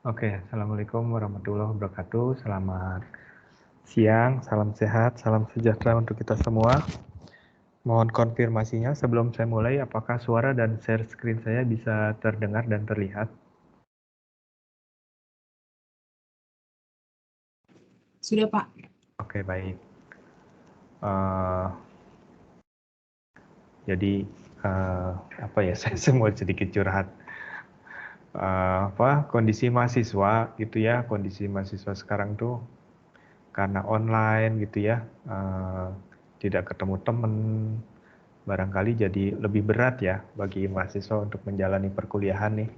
Oke, Assalamualaikum warahmatullahi wabarakatuh. Selamat siang, salam sehat, salam sejahtera untuk kita semua. Mohon konfirmasinya sebelum saya mulai, apakah suara dan share screen saya bisa terdengar dan terlihat? Sudah, Pak. Oke, baik. Jadi, apa ya, saya semua sedikit curhat. Kondisi mahasiswa gitu ya, kondisi mahasiswa sekarang tuh karena online gitu ya, tidak ketemu temen, barangkali jadi lebih berat ya bagi mahasiswa untuk menjalani perkuliahan nih.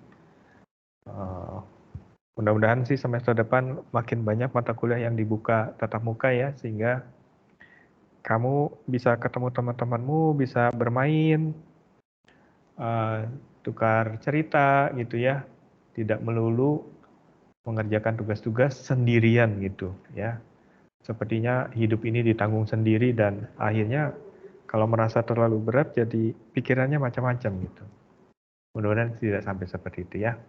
Mudah-mudahan sih semester depan makin banyak mata kuliah yang dibuka tatap muka ya, sehingga kamu bisa ketemu teman-temanmu, bisa bermain, tukar cerita gitu ya, tidak melulu mengerjakan tugas-tugas sendirian gitu ya. Sepertinya hidup ini ditanggung sendiri dan akhirnya kalau merasa terlalu berat jadi pikirannya macam-macam gitu. Mudah-mudahan tidak sampai seperti itu ya.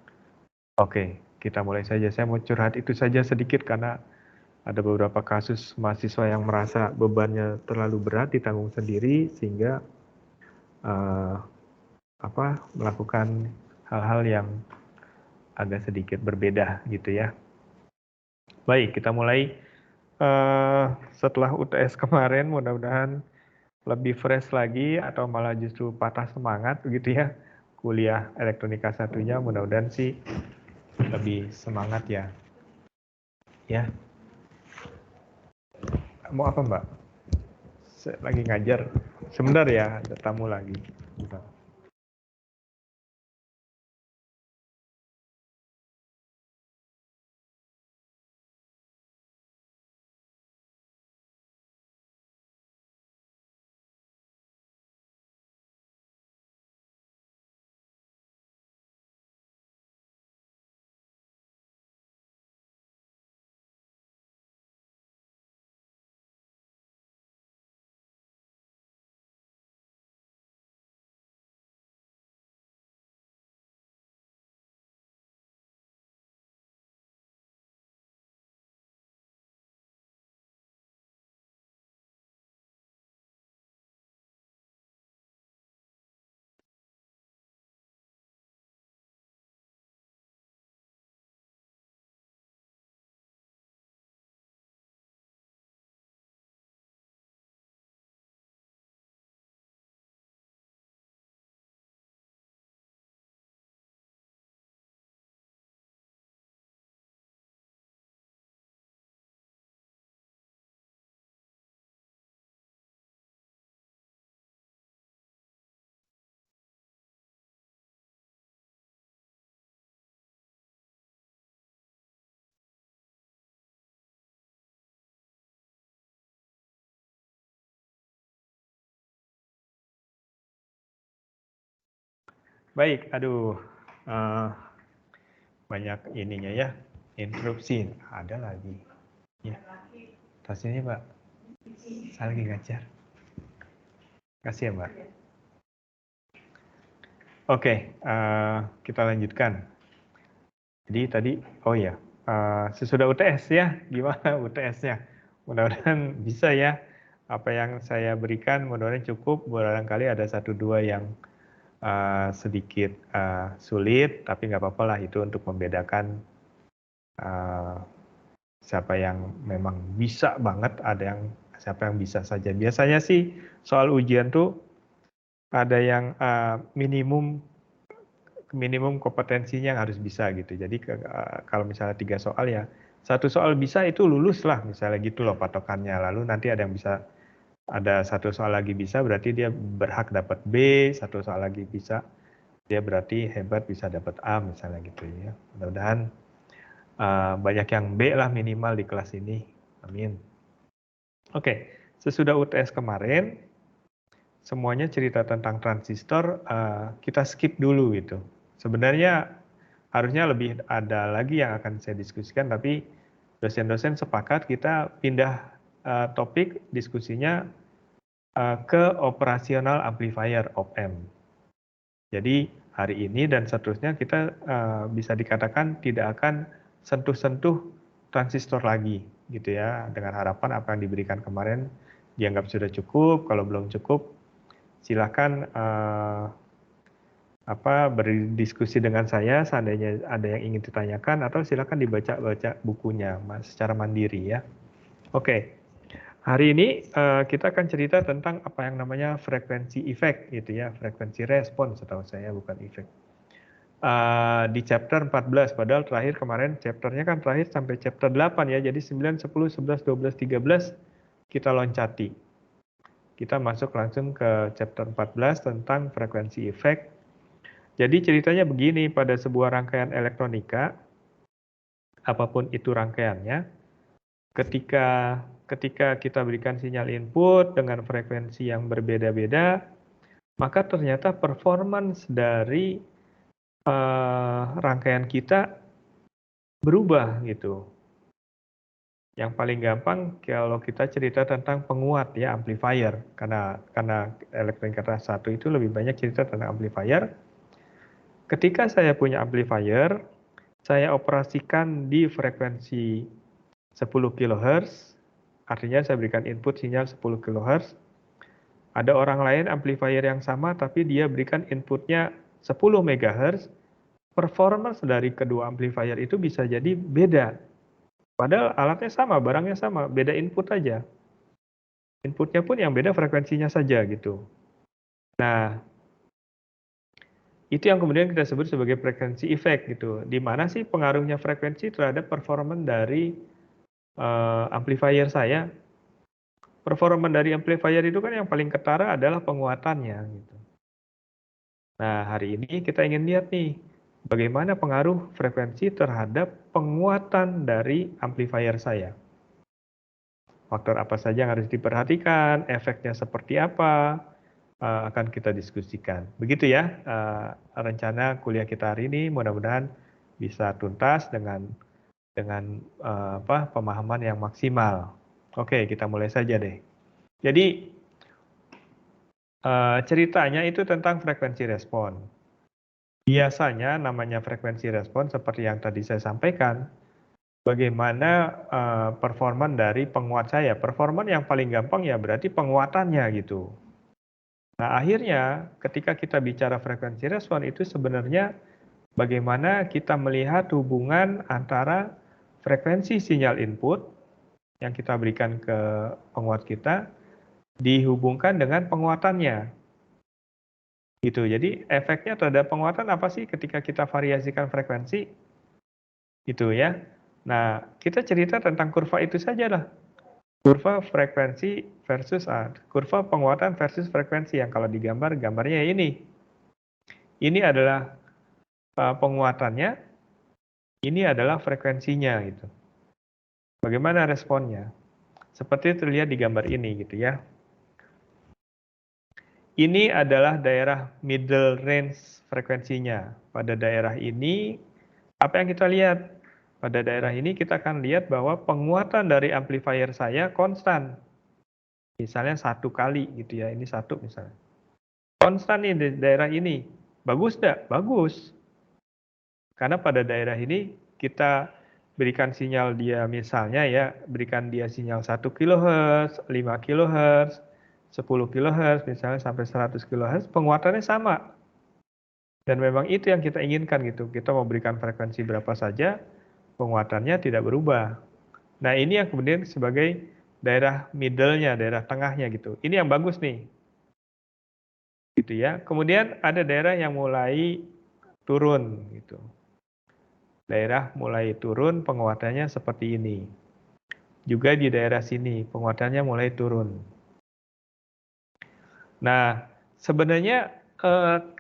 Oke, kita mulai saja. Saya mau curhat itu saja sedikit karena ada beberapa kasus mahasiswa yang merasa bebannya terlalu berat ditanggung sendiri sehingga melakukan hal-hal yang agak sedikit berbeda gitu ya. Baik, kita mulai. Setelah UTS kemarin, mudah-mudahan lebih fresh lagi atau malah justru patah semangat begitu ya. Kuliah elektronika satunya mudah-mudahan sih lebih semangat ya. Ya, mau apa Mbak? Saya lagi ngajar. Sebentar ya, ada tamu lagi. Bentar. Baik, aduh, banyak ininya ya, interupsi. Ada lagi. Ya, tas ini Mbak, saya lagi ngajar. Kasih ya Mbak. Oke, kita lanjutkan. Jadi tadi, oh ya, sesudah UTS ya, gimana UTS-nya? Mudah-mudahan bisa ya, apa yang saya berikan mudah-mudahan cukup, barangkali ada satu dua yang sedikit sulit, tapi nggak apa-apa lah itu untuk membedakan siapa yang memang bisa banget, ada yang siapa yang bisa saja. Biasanya sih soal ujian tuh ada yang minimum kompetensinya yang harus bisa gitu. Jadi kalau misalnya 3 soal ya, satu soal bisa itu lulus lah misalnya gitu loh patokannya. Lalu nanti ada yang bisa, ada satu soal lagi bisa berarti dia berhak dapat B, satu soal lagi bisa dia berarti hebat bisa dapat A misalnya gitu ya. Mudah-mudahan banyak yang B lah minimal di kelas ini. Amin. Oke, sesudah UTS kemarin semuanya cerita tentang transistor, kita skip dulu gitu. Sebenarnya harusnya lebih ada lagi yang akan saya diskusikan, tapi dosen-dosen sepakat kita pindah topik diskusinya ke operasional amplifier op-amp. Jadi hari ini dan seterusnya kita bisa dikatakan tidak akan sentuh-sentuh transistor lagi gitu ya, dengan harapan apa yang diberikan kemarin dianggap sudah cukup. Kalau belum cukup, silakan berdiskusi dengan saya seandainya ada yang ingin ditanyakan, atau silakan dibaca bukunya secara mandiri ya. Oke. Hari ini kita akan cerita tentang apa yang namanya frekuensi efek gitu ya, frekuensi respon setahu saya, bukan efek. Di chapter 14, padahal terakhir kemarin chapternya kan terakhir sampai chapter 8 ya, jadi 9, 10, 11, 12, 13 kita loncati. Kita masuk langsung ke chapter 14 tentang frekuensi efek. Jadi ceritanya begini, pada sebuah rangkaian elektronika, apapun itu rangkaiannya, ketika kita berikan sinyal input dengan frekuensi yang berbeda-beda, maka ternyata performance dari rangkaian kita berubah gitu. Yang paling gampang kalau kita cerita tentang penguat ya, amplifier, karena elektronika kelas 1 itu lebih banyak cerita tentang amplifier. Ketika saya punya amplifier, saya operasikan di frekuensi 10 kHz, artinya saya berikan input sinyal 10 kHz. Ada orang lain amplifier yang sama tapi dia berikan inputnya 10 MHz, performance dari kedua amplifier itu bisa jadi beda. Padahal alatnya sama, barangnya sama, beda input aja. Inputnya pun yang beda frekuensinya saja gitu. Nah, itu yang kemudian kita sebut sebagai frekuensi efek gitu. Di mana sih pengaruhnya frekuensi terhadap performance dari amplifier saya? Performance dari amplifier itu kan yang paling ketara adalah penguatannya gitu. Nah, hari ini kita ingin lihat nih, bagaimana pengaruh frekuensi terhadap penguatan dari amplifier saya. Faktor apa saja yang harus diperhatikan, efeknya seperti apa, akan kita diskusikan. Begitu ya, rencana kuliah kita hari ini, mudah-mudahan bisa tuntas dengan pemahaman yang maksimal. Oke, kita mulai saja deh. Jadi, ceritanya itu tentang frekuensi respon. Biasanya namanya frekuensi respon seperti yang tadi saya sampaikan, bagaimana performan dari penguat saya. Performan yang paling gampang ya berarti penguatannya gitu. Nah, akhirnya ketika kita bicara frekuensi respon itu sebenarnya bagaimana kita melihat hubungan antara frekuensi sinyal input yang kita berikan ke penguat kita dihubungkan dengan penguatannya. Gitu. Jadi efeknya terhadap penguatan apa sih ketika kita variasikan frekuensi? Gitu ya. Nah, kita cerita tentang kurva itu saja lah. Kurva frekuensi versus kurva penguatan versus frekuensi yang kalau digambar, gambarnya ini. Ini adalah penguatannya, ini adalah frekuensinya gitu. Bagaimana responnya? Seperti terlihat di gambar ini gitu ya. Ini adalah daerah middle range frekuensinya. Pada daerah ini, apa yang kita lihat? Pada daerah ini kita akan lihat bahwa penguatan dari amplifier saya konstan. Misalnya 1 kali gitu ya, ini 1 misalnya. Konstan nih di daerah ini. Bagus enggak? Bagus. Karena pada daerah ini kita berikan sinyal dia misalnya ya, berikan dia sinyal 1 kHz, 5 kHz, 10 kHz misalnya sampai 100 kHz, penguatannya sama. Dan memang itu yang kita inginkan gitu. Kita mau berikan frekuensi berapa saja, penguatannya tidak berubah. Nah, ini yang kemudian sebagai daerah middle-nya, daerah tengahnya gitu. Ini yang bagus nih. Gitu ya. Kemudian ada daerah yang mulai turun gitu. Daerah mulai turun, penguatannya seperti ini. Juga di daerah sini, penguatannya mulai turun. Nah, sebenarnya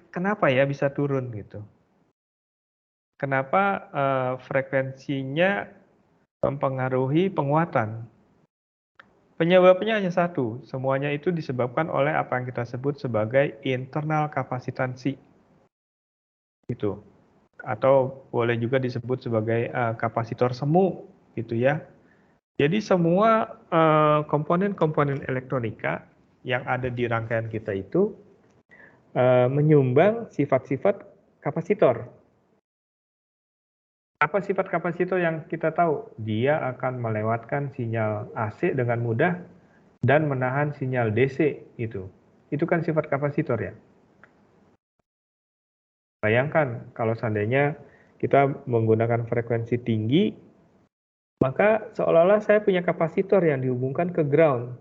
kenapa ya bisa turun gitu? Kenapa frekuensinya mempengaruhi penguatan? Penyebabnya hanya satu, semuanya itu disebabkan oleh apa yang kita sebut sebagai internal kapasitansi. Gitu. Atau boleh juga disebut sebagai kapasitor semu gitu ya. Jadi semua komponen-komponen elektronika yang ada di rangkaian kita itu menyumbang sifat-sifat kapasitor. Apa sifat kapasitor yang kita tahu? Dia akan melewatkan sinyal AC dengan mudah dan menahan sinyal DC itu. Itu kan sifat kapasitor ya. Bayangkan kalau seandainya kita menggunakan frekuensi tinggi, maka seolah-olah saya punya kapasitor yang dihubungkan ke ground.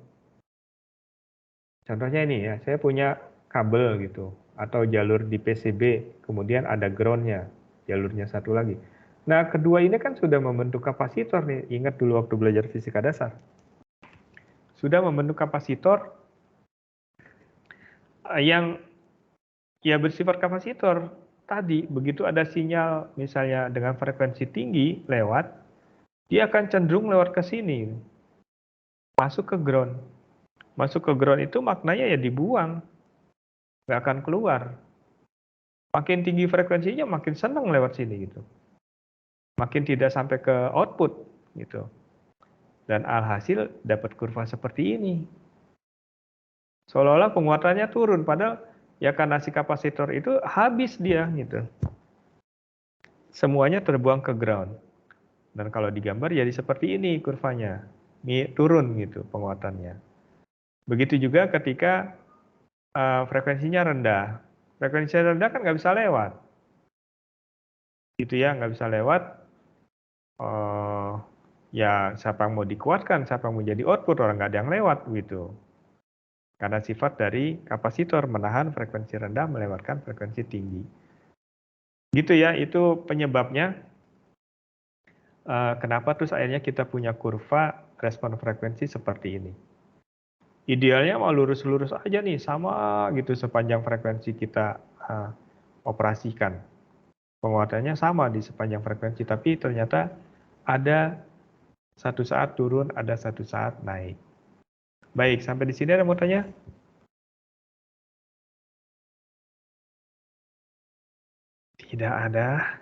Contohnya ini ya, saya punya kabel gitu, atau jalur di PCB, kemudian ada groundnya, jalurnya satu lagi. Nah, kedua ini kan sudah membentuk kapasitor nih, ingat dulu waktu belajar fisika dasar. Sudah membentuk kapasitor yang ya bersifat kapasitor. Tadi, begitu ada sinyal misalnya dengan frekuensi tinggi lewat, dia akan cenderung lewat ke sini, masuk ke ground. Masuk ke ground itu maknanya ya dibuang, nggak akan keluar. Makin tinggi frekuensinya makin senang lewat sini gitu. Makin tidak sampai ke output gitu. Dan alhasil dapat kurva seperti ini. Seolah-olah penguatannya turun, padahal ya karena si kapasitor itu habis dia gitu. Semuanya terbuang ke ground. Dan kalau digambar jadi seperti ini kurvanya. Ini turun gitu penguatannya. Begitu juga ketika frekuensinya rendah. Frekuensinya rendah kan nggak bisa lewat. Gitu ya, nggak bisa lewat. Ya siapa yang mau dikuatkan, siapa yang mau jadi output, orang nggak ada yang lewat gitu. Karena sifat dari kapasitor menahan frekuensi rendah melewatkan frekuensi tinggi. Gitu ya, itu penyebabnya kenapa terus akhirnya kita punya kurva respon frekuensi seperti ini. Idealnya mau lurus-lurus aja nih, sama gitu sepanjang frekuensi kita operasikan. Penguatannya sama di sepanjang frekuensi, tapi ternyata ada satu saat turun, ada satu saat naik. Baik, sampai di sini ada mau tanya? Tidak ada.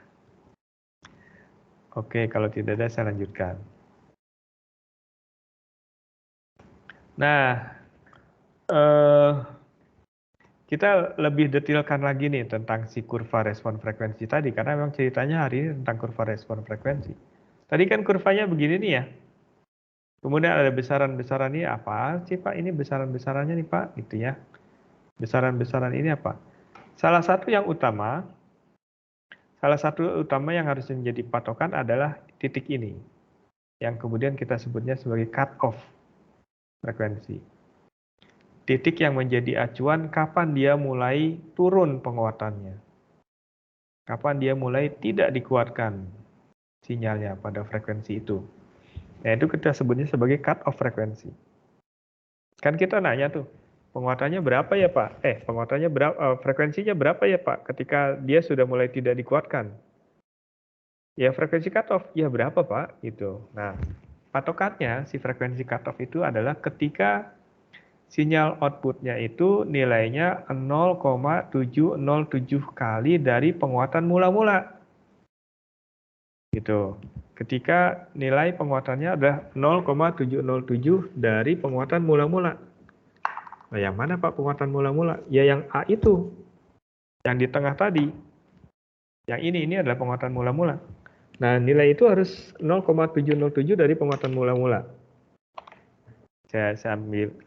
Oke, kalau tidak ada saya lanjutkan. Nah, kita lebih detailkan lagi nih tentang si kurva respon frekuensi tadi, karena memang ceritanya hari ini tentang kurva respon frekuensi. Tadi kan kurvanya begini nih ya. Kemudian ada besaran-besaran ini apa sih Pak? Ini besaran-besarannya nih Pak, gitu ya. Besaran-besaran ini apa? Salah satu utama yang harus menjadi patokan adalah titik ini, yang kemudian kita sebutnya sebagai cut off frekuensi. Titik yang menjadi acuan kapan dia mulai turun penguatannya. Kapan dia mulai tidak dikuatkan sinyalnya pada frekuensi itu. Nah, itu kita sebutnya sebagai cut off frekuensi. Kan kita nanya tuh, penguatannya berapa ya Pak? Penguatannya berapa, frekuensinya berapa ya Pak ketika dia sudah mulai tidak dikuatkan? Ya frekuensi cut off, ya berapa Pak? Gitu. Nah, patokannya si frekuensi cut off itu adalah ketika sinyal outputnya itu nilainya 0,707 kali dari penguatan mula-mula. Gitu. Ketika nilai penguatannya adalah 0,707 dari penguatan mula-mula. Nah, yang mana Pak penguatan mula-mula? Ya yang A itu. Yang di tengah tadi. Yang ini adalah penguatan mula-mula. Nah, nilai itu harus 0,707 dari penguatan mula-mula. Saya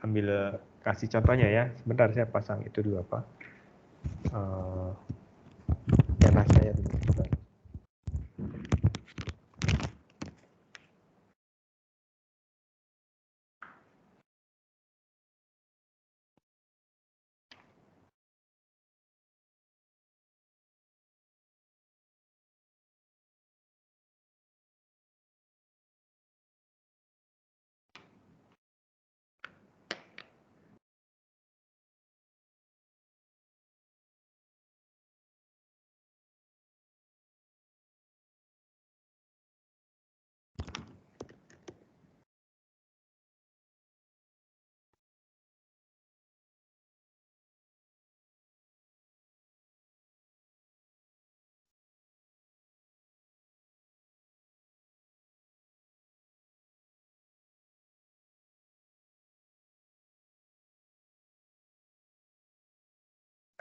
ambil kasih contohnya ya. Sebentar saya pasang itu dulu apa. Pena saya dulu.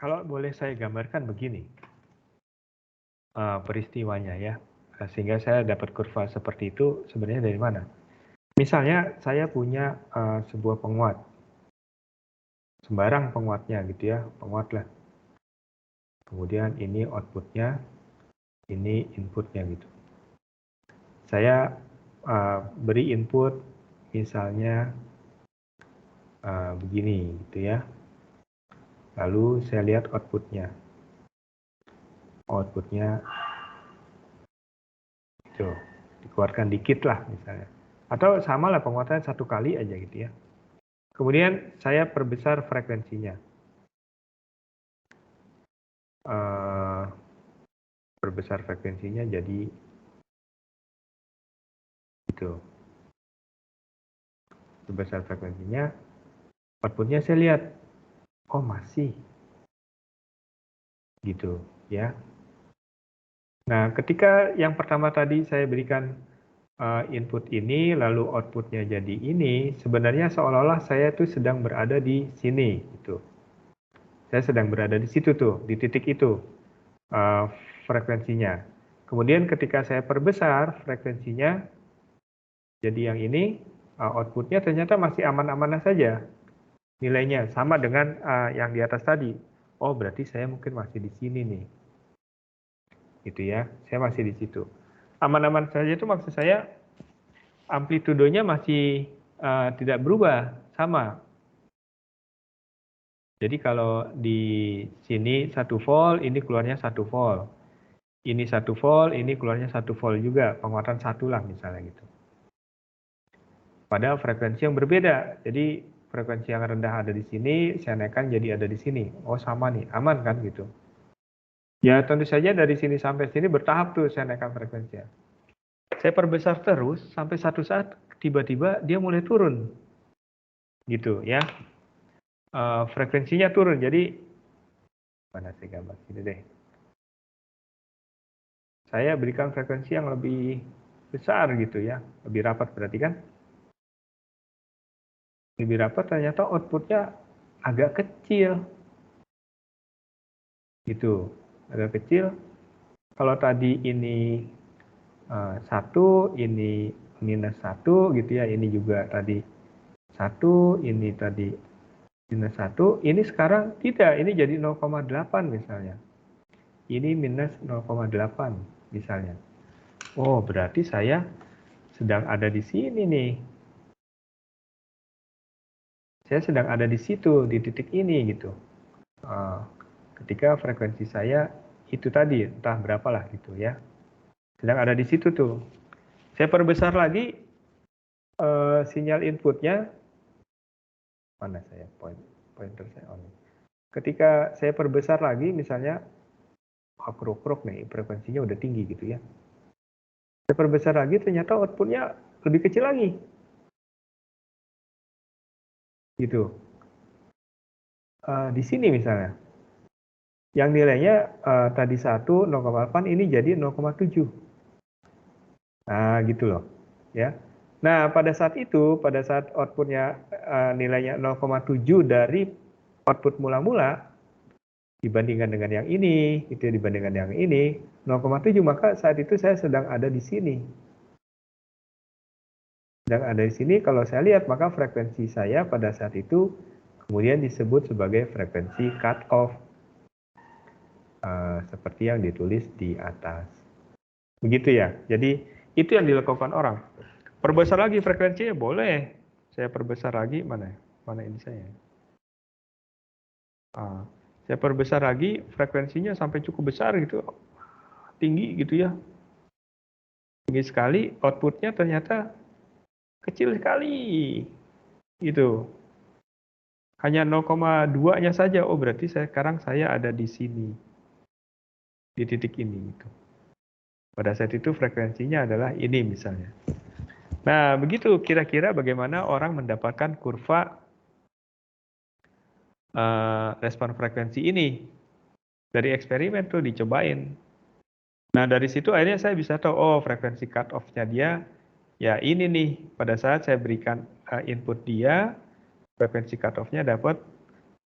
Kalau boleh saya gambarkan begini peristiwanya ya. Sehingga saya dapat kurva seperti itu sebenarnya dari mana? Misalnya saya punya sebuah penguat, sembarang penguatnya gitu ya, penguat lah. Kemudian ini outputnya, ini inputnya gitu. Saya beri input misalnya begini gitu ya. Lalu saya lihat outputnya. Outputnya itu dikeluarkan dikit lah misalnya. Atau sama lah penguatannya 1 kali aja gitu ya. Kemudian saya perbesar frekuensinya. Perbesar frekuensinya jadi itu. Perbesar frekuensinya, outputnya saya lihat, oh masih gitu ya. Nah, ketika yang pertama tadi saya berikan input ini, lalu outputnya jadi ini, sebenarnya seolah-olah saya tuh sedang berada di sini gitu. Saya sedang berada di situ tuh, di titik itu frekuensinya. Kemudian ketika saya perbesar frekuensinya, jadi yang ini outputnya ternyata masih aman-aman saja. Nilainya sama dengan yang di atas tadi. Oh, berarti saya mungkin masih di sini nih. Gitu ya, saya masih di situ. Aman-aman saja itu maksud saya amplitudonya masih tidak berubah, sama. Jadi kalau di sini 1 volt, ini keluarnya 1 volt. Ini 1 volt, ini keluarnya 1 volt juga, penguatan 1 lah misalnya gitu. Pada frekuensi yang berbeda. Jadi frekuensi yang rendah ada di sini, saya naikkan jadi ada di sini. Oh sama nih, aman kan gitu. Ya tentu saja dari sini sampai sini bertahap tuh saya naikkan frekuensinya. Saya perbesar terus sampai satu saat tiba-tiba dia mulai turun. Gitu ya. Frekuensinya turun. Jadi mana saya gambar sini deh. Saya berikan frekuensi yang lebih besar gitu ya. Lebih rapat berarti kan. Lebih rapat ternyata outputnya agak kecil. Gitu. Agak kecil. Kalau tadi ini 1, ini minus 1 gitu ya. Ini juga tadi 1, ini tadi minus 1, ini sekarang tidak, ini jadi 0,8 misalnya. Ini minus 0,8 misalnya. Oh, berarti saya sedang ada di sini nih. Saya sedang ada di situ, di titik ini gitu. Ketika frekuensi saya itu tadi, entah berapa lah gitu ya. Sedang ada di situ tuh. Saya perbesar lagi sinyal inputnya. Mana saya pointer saya on. Ketika saya perbesar lagi misalnya kruk-kruk nih frekuensinya udah tinggi gitu ya. Saya perbesar lagi ternyata outputnya lebih kecil lagi. Gitu. Di sini misalnya. Yang nilainya tadi 1, 0,8 ini jadi 0,7. Nah, gitu loh. Ya. Nah, pada saat itu, pada saat outputnya nilainya 0,7 dari output mula-mula, dibandingkan dengan yang ini, itu dibandingkan yang ini, 0,7, maka saat itu saya sedang ada di sini. Sedang ada di sini, kalau saya lihat, maka frekuensi saya pada saat itu kemudian disebut sebagai frekuensi cut off. Seperti yang ditulis di atas. Begitu ya. Jadi itu yang dilakukan orang. Perbesar lagi frekuensinya boleh. Saya perbesar lagi mana? Mana ini saya? Saya perbesar lagi frekuensinya sampai cukup besar gitu, tinggi gitu ya. Tinggi sekali. Outputnya ternyata kecil sekali. Gitu. Hanya 0,2-nya saja. Oh berarti sekarang saya ada di sini. Di titik ini gitu. Pada saat itu frekuensinya adalah ini misalnya. Nah, begitu kira-kira bagaimana orang mendapatkan kurva respon frekuensi ini. Dari eksperimen tuh dicobain. Nah, dari situ akhirnya saya bisa tahu, oh frekuensi cut off-nya dia, ya ini nih. Pada saat saya berikan input dia, frekuensi cut off-nya dapat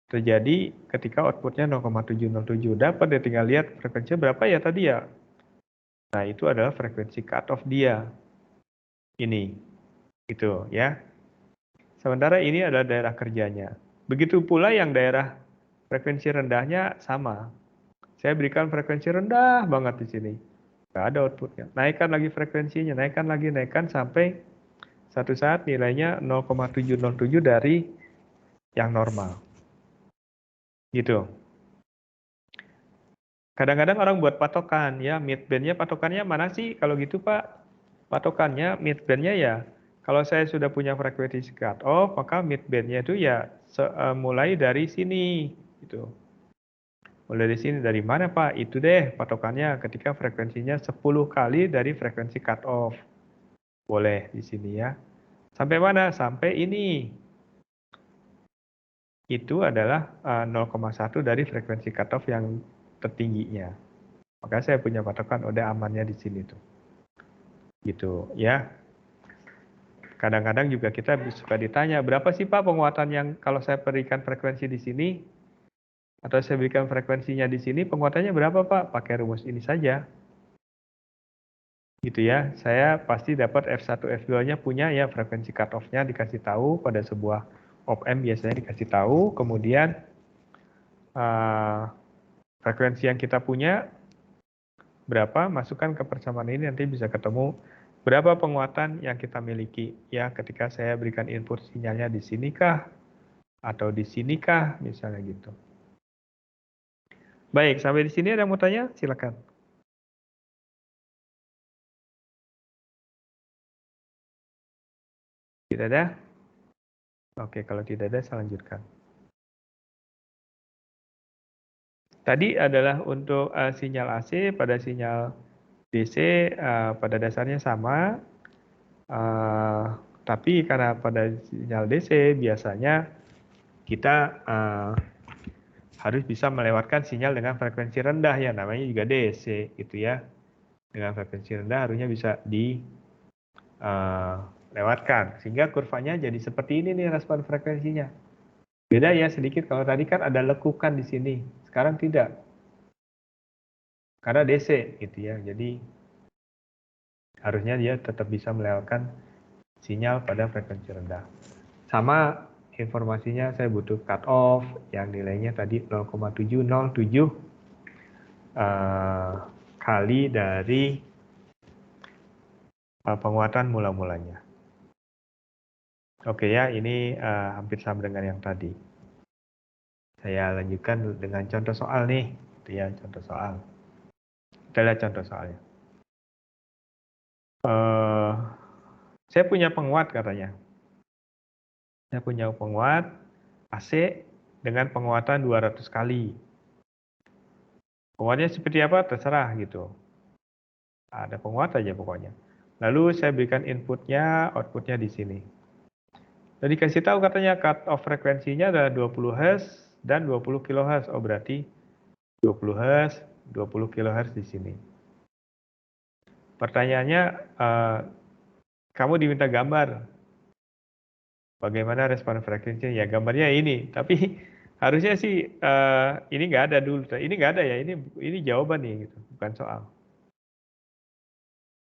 terjadi ketika outputnya 0,707. Dapat ya, tinggal lihat frekuensinya berapa ya tadi ya. Nah, itu adalah frekuensi cut-off dia. Ini, gitu ya. Sementara ini adalah daerah kerjanya. Begitu pula yang daerah frekuensi rendahnya sama. Saya berikan frekuensi rendah banget di sini. Nggak ada outputnya. Naikkan lagi frekuensinya, naikkan sampai satu saat nilainya 0,707 dari yang normal. Gitu. Kadang-kadang orang buat patokan, ya midbandnya patokannya mana sih? Kalau gitu Pak, patokannya midbandnya ya, kalau saya sudah punya frekuensi cut off, maka midbandnya itu ya mulai dari sini, gitu. Mulai dari sini, dari mana Pak? Itu deh patokannya ketika frekuensinya 10 kali dari frekuensi cut off. Boleh di sini ya. Sampai mana? Sampai ini. Itu adalah 0,1 dari frekuensi cut off yang tertingginya. Maka saya punya patokan udah amannya di sini tuh. Gitu ya. Kadang-kadang juga kita suka ditanya, berapa sih Pak penguatan yang kalau saya berikan frekuensi di sini atau saya berikan frekuensinya di sini, penguatannya berapa Pak? Pakai rumus ini saja. Gitu ya. Saya pasti dapat F1 F2-nya punya ya, frekuensi cut off-nya dikasih tahu pada sebuah op-amp biasanya dikasih tahu, kemudian frekuensi yang kita punya berapa, masukkan ke persamaan ini nanti bisa ketemu berapa penguatan yang kita miliki ya ketika saya berikan input sinyalnya di sini kah atau di sini kah misalnya gitu. Baik, sampai di sini ada yang mau tanya? Silakan. Tidak ada? Oke, kalau tidak ada saya lanjutkan. Tadi adalah untuk sinyal AC pada sinyal DC pada dasarnya sama, tapi karena pada sinyal DC biasanya kita harus bisa melewatkan sinyal dengan frekuensi rendah ya, namanya juga DC gitu ya. Dengan frekuensi rendah harusnya bisa dilewatkan, sehingga kurvanya jadi seperti ini nih respon frekuensinya. Beda ya sedikit, kalau tadi kan ada lekukan di sini, sekarang tidak. Karena DC gitu ya, jadi harusnya dia tetap bisa melewatkan sinyal pada frekuensi rendah. Sama informasinya saya butuh cut off yang nilainya tadi 0,707 kali dari penguatan mula-mulanya. Oke ya, ini hampir sama dengan yang tadi. Saya lanjutkan dengan contoh soal nih, itu ya contoh soal. Kita lihat contoh soalnya. Saya punya penguat katanya. Saya punya penguat AC dengan penguatan 200 kali. Penguatnya seperti apa? Terserah gitu. Ada penguat aja pokoknya. Lalu saya berikan inputnya, outputnya di sini. Jadi kasih tahu katanya cut off frekuensinya adalah 20 Hz dan 20 kHz. Oh berarti 20 Hz, 20 kHz di sini. Pertanyaannya, kamu diminta gambar. Bagaimana respon frekuensinya? Ya gambarnya ini. Tapi harusnya sih ini nggak ada dulu. Ini nggak ada ya. Ini jawaban nih, gitu. Bukan soal.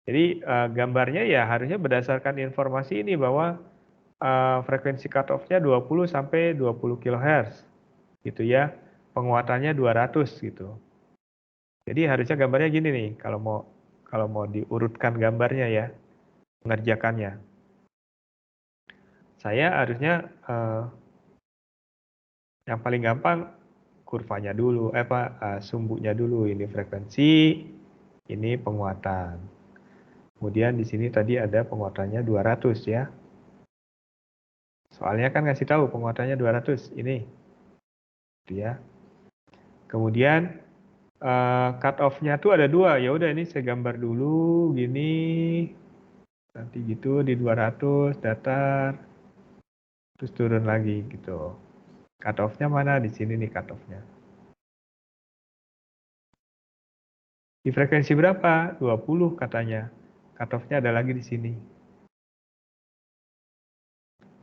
Jadi gambarnya ya harusnya berdasarkan informasi ini bahwa frekuensi cut off-nya 20 sampai 20 kHz. Gitu ya. Penguatannya 200 gitu. Jadi harusnya gambarnya gini nih, kalau mau diurutkan gambarnya ya, mengerjakannya. Saya harusnya yang paling gampang kurvanya dulu, sumbunya dulu, ini frekuensi, ini penguatan. Kemudian di sini tadi ada penguatannya 200 ya. Soalnya kan ngasih tahu penguatannya 200, ini. Gitu ya. Kemudian cut off-nya tuh ada dua, ya udah ini saya gambar dulu gini, nanti gitu di 200 datar, terus turun lagi gitu. Cut off-nya mana? Di sini nih cut off-nya. Di frekuensi berapa? 20 katanya. Cut off-nya ada lagi di sini.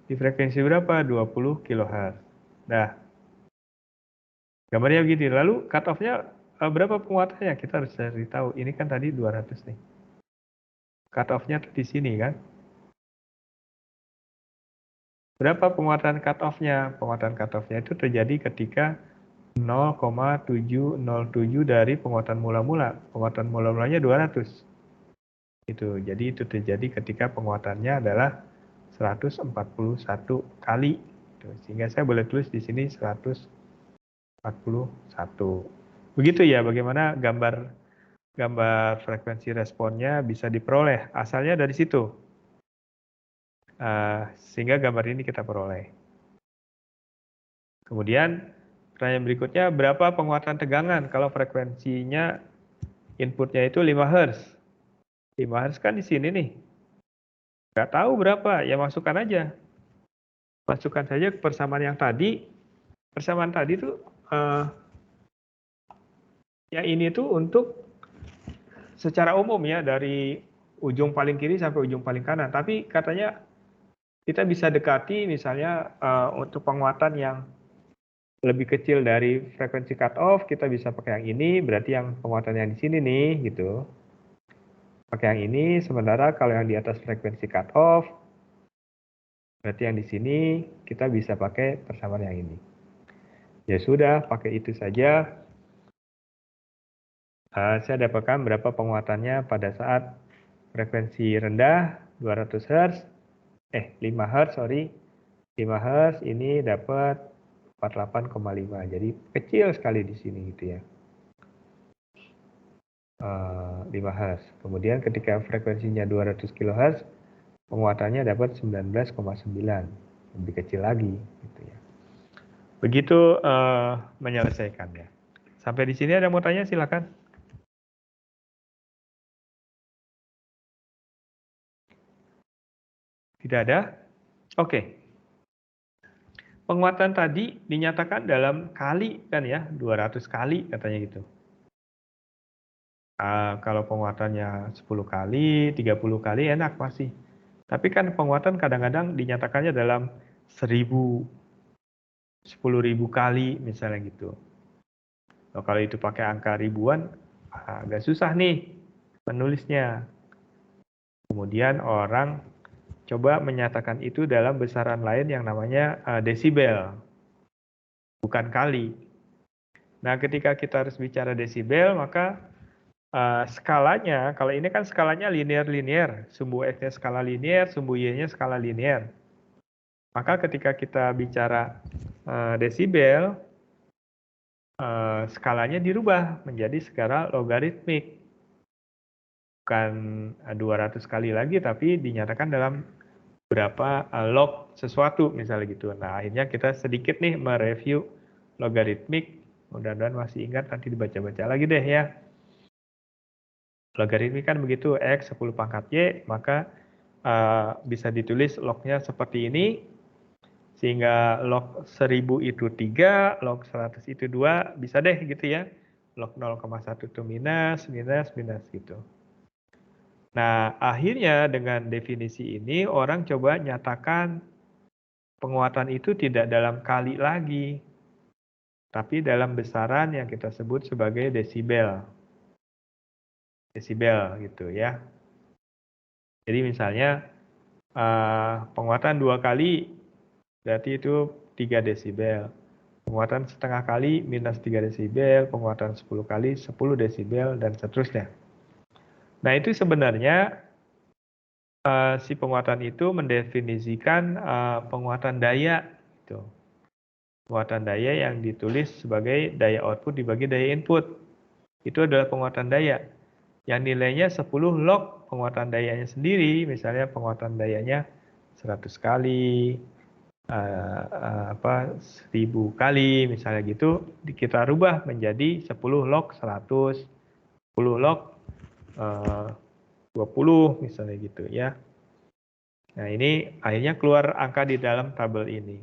Di frekuensi berapa? 20 kHz. Nah, gambarnya begini. Lalu cut off-nya berapa penguatannya? Kita harus cari tahu. Ini kan tadi 200 nih. Cut off-nya di sini kan. Berapa penguatan cut off-nya? Penguatan cut off-nya itu terjadi ketika 0,707 dari penguatan mula-mula. Penguatan mula-mulanya 200. Itu. Jadi itu terjadi ketika penguatannya adalah 141 kali. Sehingga saya boleh tulis di sini 141. Begitu ya, bagaimana gambar frekuensi responnya bisa diperoleh. Asalnya dari situ. Sehingga gambar ini kita peroleh. Kemudian pertanyaan berikutnya, berapa penguatan tegangan kalau frekuensinya inputnya itu 5 Hz? 5 Hz kan di sini nih. Nggak tahu berapa, ya masukkan aja. Masukkan saja ke persamaan yang tadi. Persamaan tadi tuh, yang ini tuh untuk secara umum ya, dari ujung paling kiri sampai ujung paling kanan. Tapi katanya kita bisa dekati misalnya untuk penguatan yang lebih kecil dari frekuensi cut off, kita bisa pakai yang ini, berarti yang penguatan yang di sini nih, gitu. Pakai yang ini, sementara kalau yang di atas frekuensi cut off, berarti yang di sini kita bisa pakai persamaan yang ini. Ya sudah, pakai itu saja. Saya dapatkan berapa penguatannya pada saat frekuensi rendah 200 Hz, 5 Hz, sorry. 5 Hz ini dapat 48,5. Jadi kecil sekali di sini gitu ya. 5 Hz. Kemudian ketika frekuensinya 200 kHz, penguatannya dapat 19,9. Lebih kecil lagi gitu ya. Begitu menyelesaikannya. Sampai di sini ada mau tanya, silakan. Tidak ada? Oke. Penguatan tadi dinyatakan dalam kali kan ya, 200 kali katanya gitu. Kalau penguatannya 10 kali, 30 kali enak masih. Tapi kan penguatan kadang-kadang dinyatakannya dalam 1000, 10.000 kali misalnya gitu. Kalau itu pakai angka ribuan, agak susah nih menulisnya. Kemudian orang coba menyatakan itu dalam besaran lain yang namanya desibel, bukan kali. Nah, ketika kita harus bicara desibel, maka skalanya, kalau ini kan skalanya linear-linear, sumbu X-nya skala linear, sumbu Y-nya skala linear. Maka ketika kita bicara desibel, skalanya dirubah menjadi skala logaritmik. Bukan 200 kali lagi, tapi dinyatakan dalam berapa log sesuatu misalnya gitu. Nah, akhirnya kita sedikit nih mereview logaritmik. Mudah-mudahan masih ingat, nanti dibaca-baca lagi deh ya. Logaritmik kan begitu, X 10 pangkat Y, maka bisa ditulis lognya seperti ini, sehingga log 1000 itu 3, log 100 itu 2, bisa deh gitu ya. Log 0,1 itu minus, minus, minus gitu. Nah, akhirnya dengan definisi ini orang coba nyatakan penguatan itu tidak dalam kali lagi, tapi dalam besaran yang kita sebut sebagai desibel. Desibel gitu ya. Jadi misalnya penguatan 2 kali berarti itu 3 desibel. Penguatan setengah kali minus 3 desibel, penguatan 10 kali 10 desibel, dan seterusnya. Nah, itu sebenarnya si penguatan itu mendefinisikan penguatan daya. Gitu. Penguatan daya yang ditulis sebagai daya output dibagi daya input. Itu adalah penguatan daya. Yang nilainya 10 log penguatan dayanya sendiri, misalnya penguatan dayanya 100 kali, 1000 kali, misalnya gitu, kita rubah menjadi 10 log 100, 10 log 20, misalnya gitu ya. Nah, ini akhirnya keluar angka di dalam tabel ini.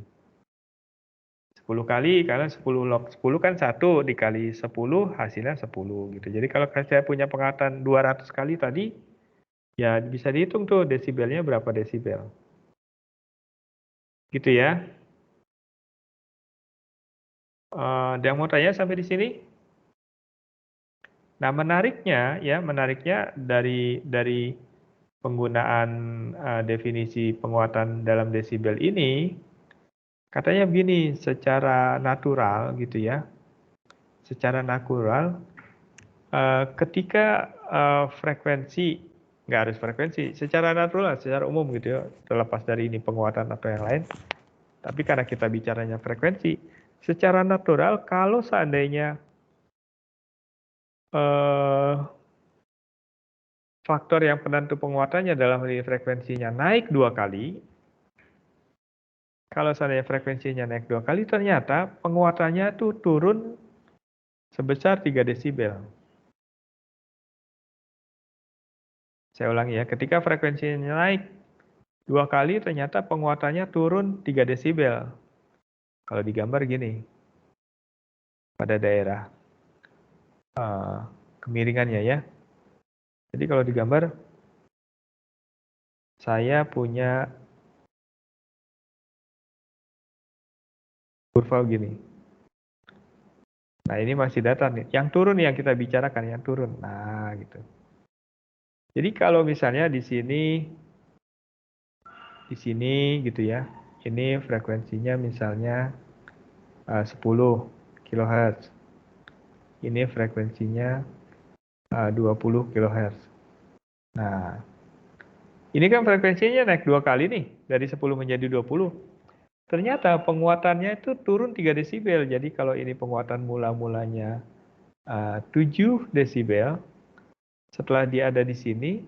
10 kali, karena 10 log 10 kan 1 dikali 10 hasilnya 10 gitu. Jadi kalau saya punya penguatan 200 kali tadi, ya bisa dihitung tuh desibelnya berapa desibel. Gitu ya. Ada yang mau tanya sampai di sini? Nah, menariknya dari penggunaan definisi penguatan dalam desibel ini, katanya begini, secara natural gitu ya, secara natural ketika frekuensi, nggak harus frekuensi, secara natural, secara umum gitu ya, terlepas dari ini penguatan atau yang lain, tapi karena kita bicaranya frekuensi, secara natural kalau seandainya faktor yang penentu penguatannya dalam hal ini frekuensinya naik 2 kali, kalau seandainya frekuensinya naik 2 kali, ternyata penguatannya itu turun sebesar 3 desibel. Saya ulangi ya, ketika frekuensinya naik 2 kali, ternyata penguatannya turun 3 desibel. Kalau digambar gini, pada daerah kemiringannya ya. Jadi kalau digambar, saya punya kurva gini. Nah, ini masih datar nih. Yang turun yang kita bicarakan, yang turun. Nah, gitu. Jadi kalau misalnya di sini gitu ya, ini frekuensinya misalnya 10 kHz. Ini frekuensinya 20 kHz. Nah, ini kan frekuensinya naik 2 kali nih, dari 10 menjadi 20. Ternyata penguatannya itu turun 3 desibel. Jadi kalau ini penguatan mula-mulanya 7 desibel, setelah dia ada di sini,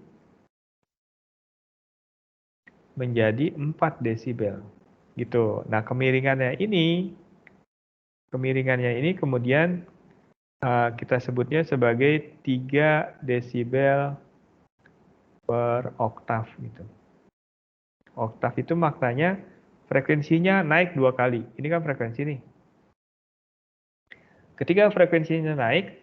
menjadi 4 desibel. Gitu. Nah, kemiringannya ini kemudian kita sebutnya sebagai 3 desibel per oktav gitu. Oktav itu maknanya frekuensinya naik 2 kali. Ini kan frekuensi nih. Ketika frekuensinya naik,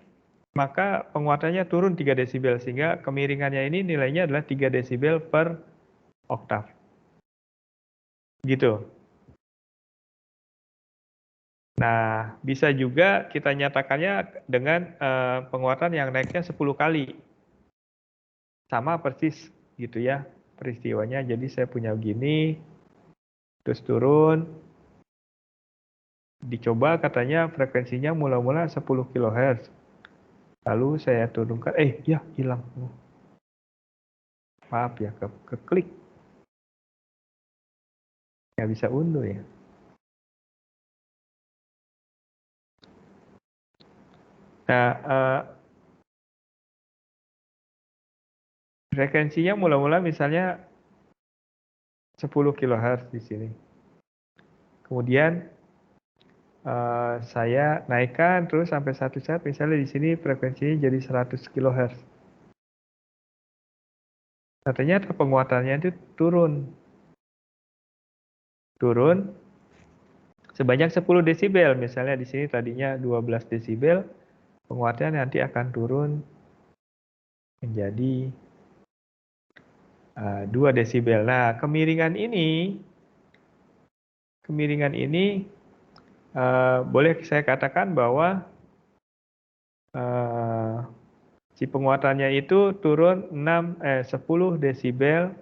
maka penguatannya turun 3 desibel sehingga kemiringannya ini nilainya adalah 3 desibel per oktav. Gitu. Nah, bisa juga kita nyatakannya dengan penguatan yang naiknya 10 kali. Sama persis gitu ya peristiwanya. Jadi saya punya begini, terus turun, dicoba katanya frekuensinya mula-mula 10 kHz. Lalu saya turunkan, ya hilang. Maaf ya, keklik. Nggak bisa unduh ya. Nah, frekuensinya mula-mula misalnya 10 kHz di sini. Kemudian saya naikkan terus sampai satu saat misalnya di sini frekuensinya jadi 100 kHz. Nah, ternyata penguatannya itu turun sebanyak 10 desibel. Misalnya di sini tadinya 12 desibel, penguatannya nanti akan turun menjadi 2 desibel. Nah, kemiringan ini boleh saya katakan bahwa si penguatannya itu turun 10 desibel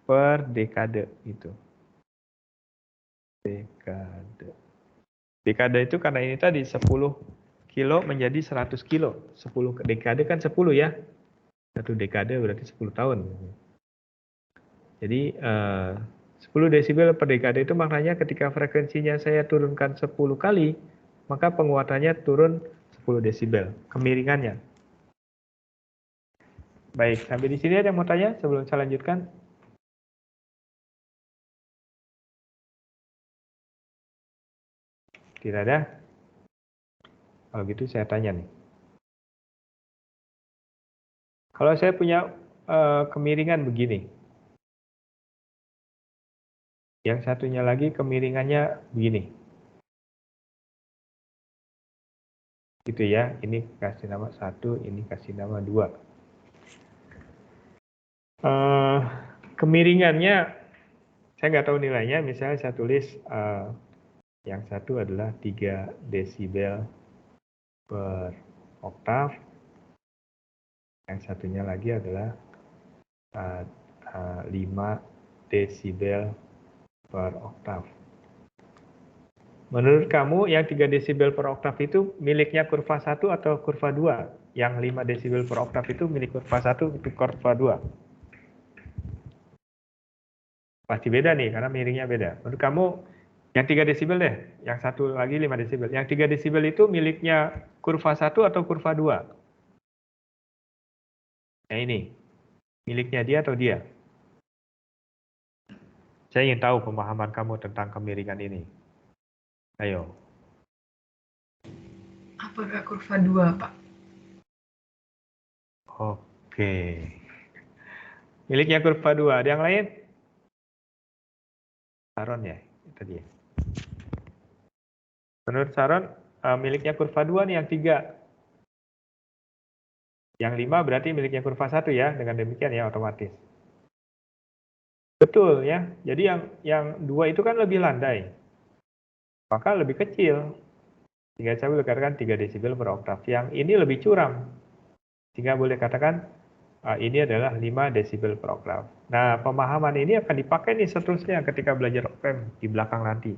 per dekade itu. Dekade itu karena ini tadi 10 kilo menjadi 100 kilo. 10 dekade kan 10 ya. Satu dekade berarti 10 tahun. Jadi 10 desibel per dekade itu maknanya ketika frekuensinya saya turunkan 10 kali, maka penguatannya turun 10 desibel, kemiringannya. Baik, sampai di sini ada yang mau tanya sebelum saya lanjutkan? Tidak ada? Kalau gitu saya tanya nih. Kalau saya punya kemiringan begini, yang satunya lagi kemiringannya begini. Gitu ya, ini kasih nama 1, ini kasih nama 2. Kemiringannya, saya nggak tahu nilainya, misalnya saya tulis yang satu adalah 3 desibel per oktav. Yang satunya lagi adalah 5 desibel per oktav. Menurut kamu yang 3 desibel per oktav itu miliknya kurva 1 atau kurva 2? Yang 5 desibel per oktav itu milik kurva 1 atau kurva 2? Pasti beda nih, karena miringnya beda. Menurut kamu yang 3 desibel deh, yang satu lagi 5 desibel. Yang 3 desibel itu miliknya kurva 1 atau kurva 2? Yang ini, miliknya dia atau dia? Saya ingin tahu pemahaman kamu tentang kemiringan ini. Ayo. Apakah kurva 2, Pak? Oke. Miliknya kurva 2. Ada yang lain? Saron ya, itu dia. Menurut Saron, miliknya kurva 2 nih yang 3. Yang 5 berarti miliknya kurva 1 ya, dengan demikian ya otomatis. Betul ya, jadi yang 2 itu kan lebih landai, maka lebih kecil. Sehingga saya boleh katakan 3 desibel per oktav. Yang ini lebih curam, sehingga boleh katakan ini adalah 5 desibel per oktav. Nah, pemahaman ini akan dipakai nih seterusnya ketika belajar OPM di belakang nanti.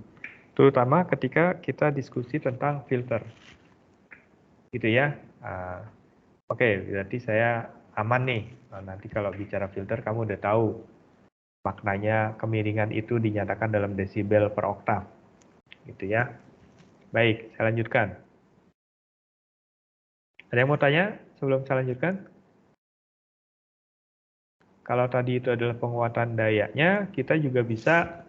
Terutama ketika kita diskusi tentang filter. Gitu ya. Oke, berarti saya aman nih. Nanti kalau bicara filter kamu udah tahu maknanya kemiringan itu dinyatakan dalam desibel per oktav. Gitu ya. Baik, saya lanjutkan. Ada yang mau tanya sebelum saya lanjutkan? Kalau tadi itu adalah penguatan dayanya, kita juga bisa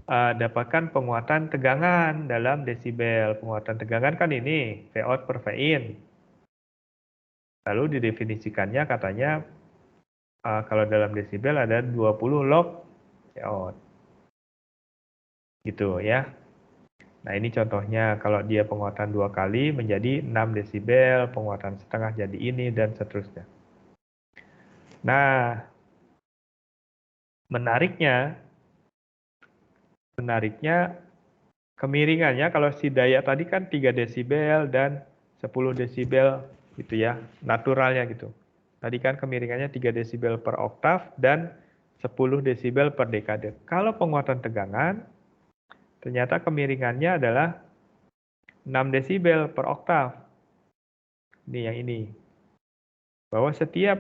dapatkan penguatan tegangan dalam desibel. Penguatan tegangan kan ini, V out per V in. Lalu didefinisikannya katanya kalau dalam desibel ada 20 log V out. Gitu ya. Nah ini contohnya kalau dia penguatan 2 kali menjadi 6 desibel, penguatan setengah jadi ini, dan seterusnya. Nah, menariknya kemiringannya kalau si daya tadi kan 3 desibel dan 10 desibel gitu ya, naturalnya gitu. Tadi kan kemiringannya 3 desibel per oktav dan 10 desibel per dekade. Kalau penguatan tegangan, ternyata kemiringannya adalah 6 desibel per oktav. Ini yang ini. Bahwa setiap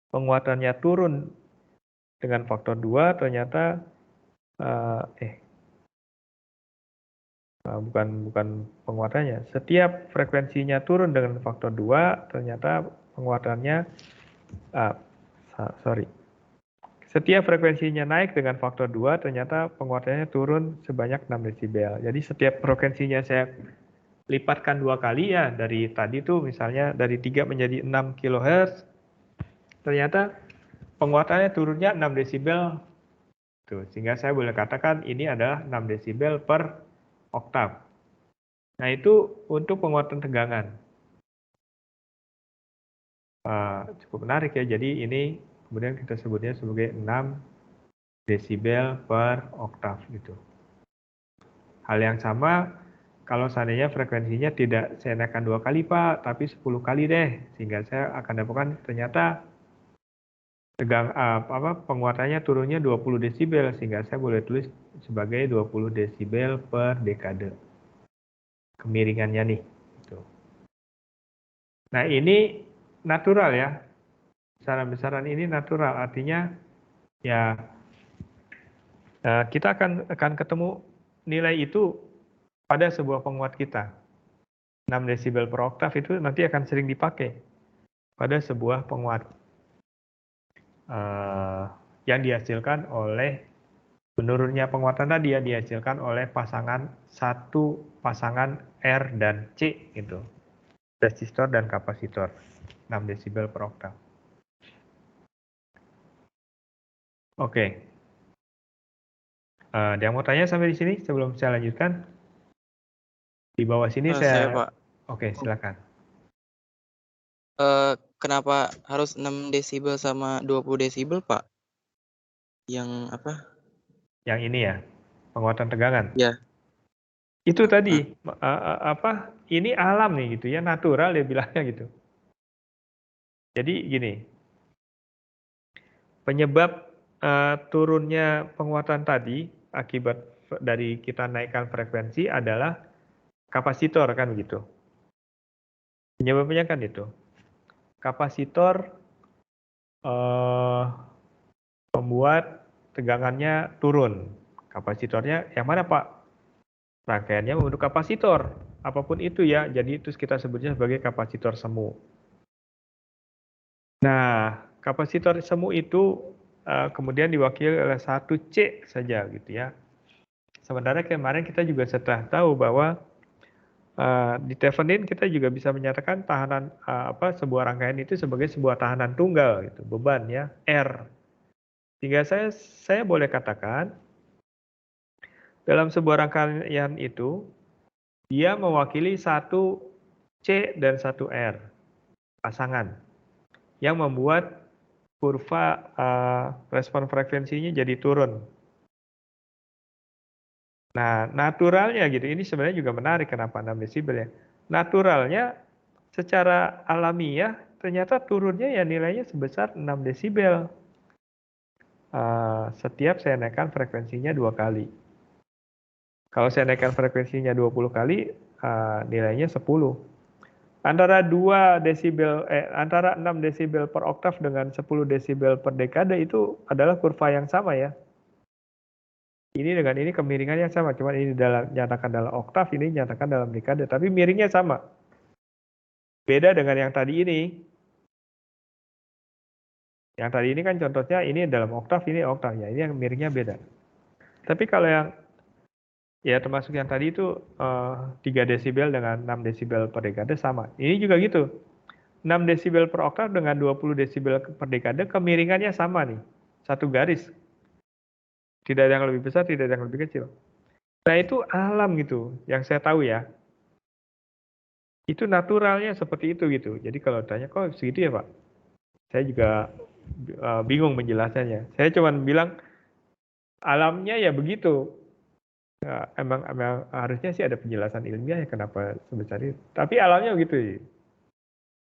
penguatannya turun dengan faktor 2 ternyata bukan penguatannya. Setiap frekuensinya turun dengan faktor 2 ternyata penguatannya Setiap frekuensinya naik dengan faktor 2 ternyata penguatannya turun sebanyak 6 desibel. Jadi setiap frekuensinya saya lipatkan 2 kali ya, dari tadi tuh misalnya dari 3 menjadi 6 kHz, ternyata penguatannya turunnya 6 desibel. Tuh, sehingga saya boleh katakan ini adalah 6 desibel per oktav. Nah itu untuk penguatan tegangan. Cukup menarik ya, jadi ini kemudian kita sebutnya sebagai 6 desibel per oktav gitu. Hal yang sama kalau seandainya frekuensinya tidak saya naikkan 2 kali Pak, tapi 10 kali deh, sehingga saya akan dapatkan ternyata penguatannya turunnya 20 desibel, sehingga saya boleh tulis sebagai 20 desibel per dekade. Kemiringannya nih. Gitu. Nah ini natural ya, besaran-besaran ini natural, artinya ya kita akan ketemu nilai itu pada sebuah penguat kita. 6 desibel per oktav itu nanti akan sering dipakai pada sebuah penguat yang dihasilkan oleh menurunnya penguatan tadi ya, dihasilkan oleh pasangan R dan C gitu, resistor dan kapasitor, 6 desibel per oktav. Oke. Ada yang mau tanya sampai di sini sebelum saya lanjutkan? Di bawah sini Saya, Pak. Oke, silakan. Kenapa harus 6 desibel sama 20 desibel, Pak? Yang apa? Yang ini ya, penguatan tegangan. Ya. Itu tadi apa? Ini alam nih gitu ya, natural dia bilangnya gitu. Jadi gini, penyebab turunnya penguatan tadi akibat dari kita naikkan frekuensi adalah kapasitor kan begitu. Penyebabnya kan itu. Kapasitor membuat tegangannya turun. Kapasitornya yang mana Pak? Rangkaiannya membentuk kapasitor. Apapun itu ya, jadi itu kita sebutnya sebagai kapasitor semu. Nah, kapasitor semu itu kemudian diwakili oleh 1C saja gitu ya. Sementara kemarin kita juga sudah tahu bahwa di Thevenin kita juga bisa menyatakan tahanan sebuah rangkaian itu sebagai sebuah tahanan tunggal gitu, beban ya, R. Sehingga saya boleh katakan dalam sebuah rangkaian itu dia mewakili satu C dan satu R pasangan yang membuat kurva respon frekuensinya jadi turun. Nah, naturalnya gitu, ini sebenarnya juga menarik kenapa 6 desibel ya. Naturalnya secara alamiah ternyata turunnya ya nilainya sebesar 6 desibel. Setiap saya naikkan frekuensinya 2 kali. Kalau saya naikkan frekuensinya 20 kali, nilainya 10. Antara 2 desibel, antara 6 desibel per oktav dengan 10 desibel per dekade itu adalah kurva yang sama ya. Ini dengan ini kemiringannya sama, cuma ini nyatakan dalam oktav, ini nyatakan dalam dekade, tapi miringnya sama. Beda dengan yang tadi ini. Yang tadi ini kan contohnya ini dalam oktav, ini oktavnya, ini yang miringnya beda. Tapi kalau yang ya termasuk yang tadi itu 3 desibel dengan 6 desibel per dekade sama. Ini juga gitu. 6 desibel per oktav dengan 20 desibel per dekade kemiringannya sama nih. Satu garis. Tidak ada yang lebih besar, tidak ada yang lebih kecil. Nah itu alam gitu, yang saya tahu ya. Itu naturalnya seperti itu gitu. Jadi kalau tanya kok segitu ya Pak? Saya juga bingung menjelaskannya. Saya cuma bilang alamnya ya begitu. Ya, emang harusnya sih ada penjelasan ilmiah ya kenapa sebesar itu. Tapi alamnya begitu.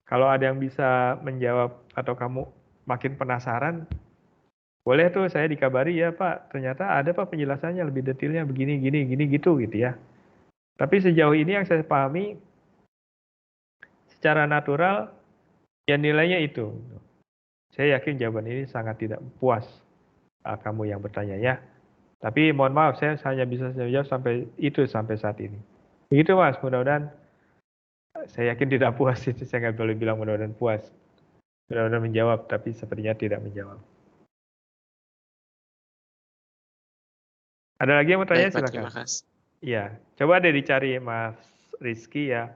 Kalau ada yang bisa menjawab atau kamu makin penasaran, boleh tuh saya dikabari ya Pak. Ternyata ada Pak penjelasannya lebih detailnya begini, gini, gini gitu ya. Tapi sejauh ini yang saya pahami secara natural ya nilainya itu. Saya yakin jawaban ini sangat tidak puas kamu yang bertanya ya. Tapi mohon maaf saya hanya bisa jawab sampai saat ini. Begitu Mas, mudah-mudahan saya yakin tidak puas itu saya nggak boleh bilang mudah-mudahan puas. Mudah-mudahan menjawab, tapi sepertinya tidak menjawab. Ada lagi yang mau tanya? Baik, Pak, Silakan. terima kasih. Iya, coba deh dicari Mas Rizky ya,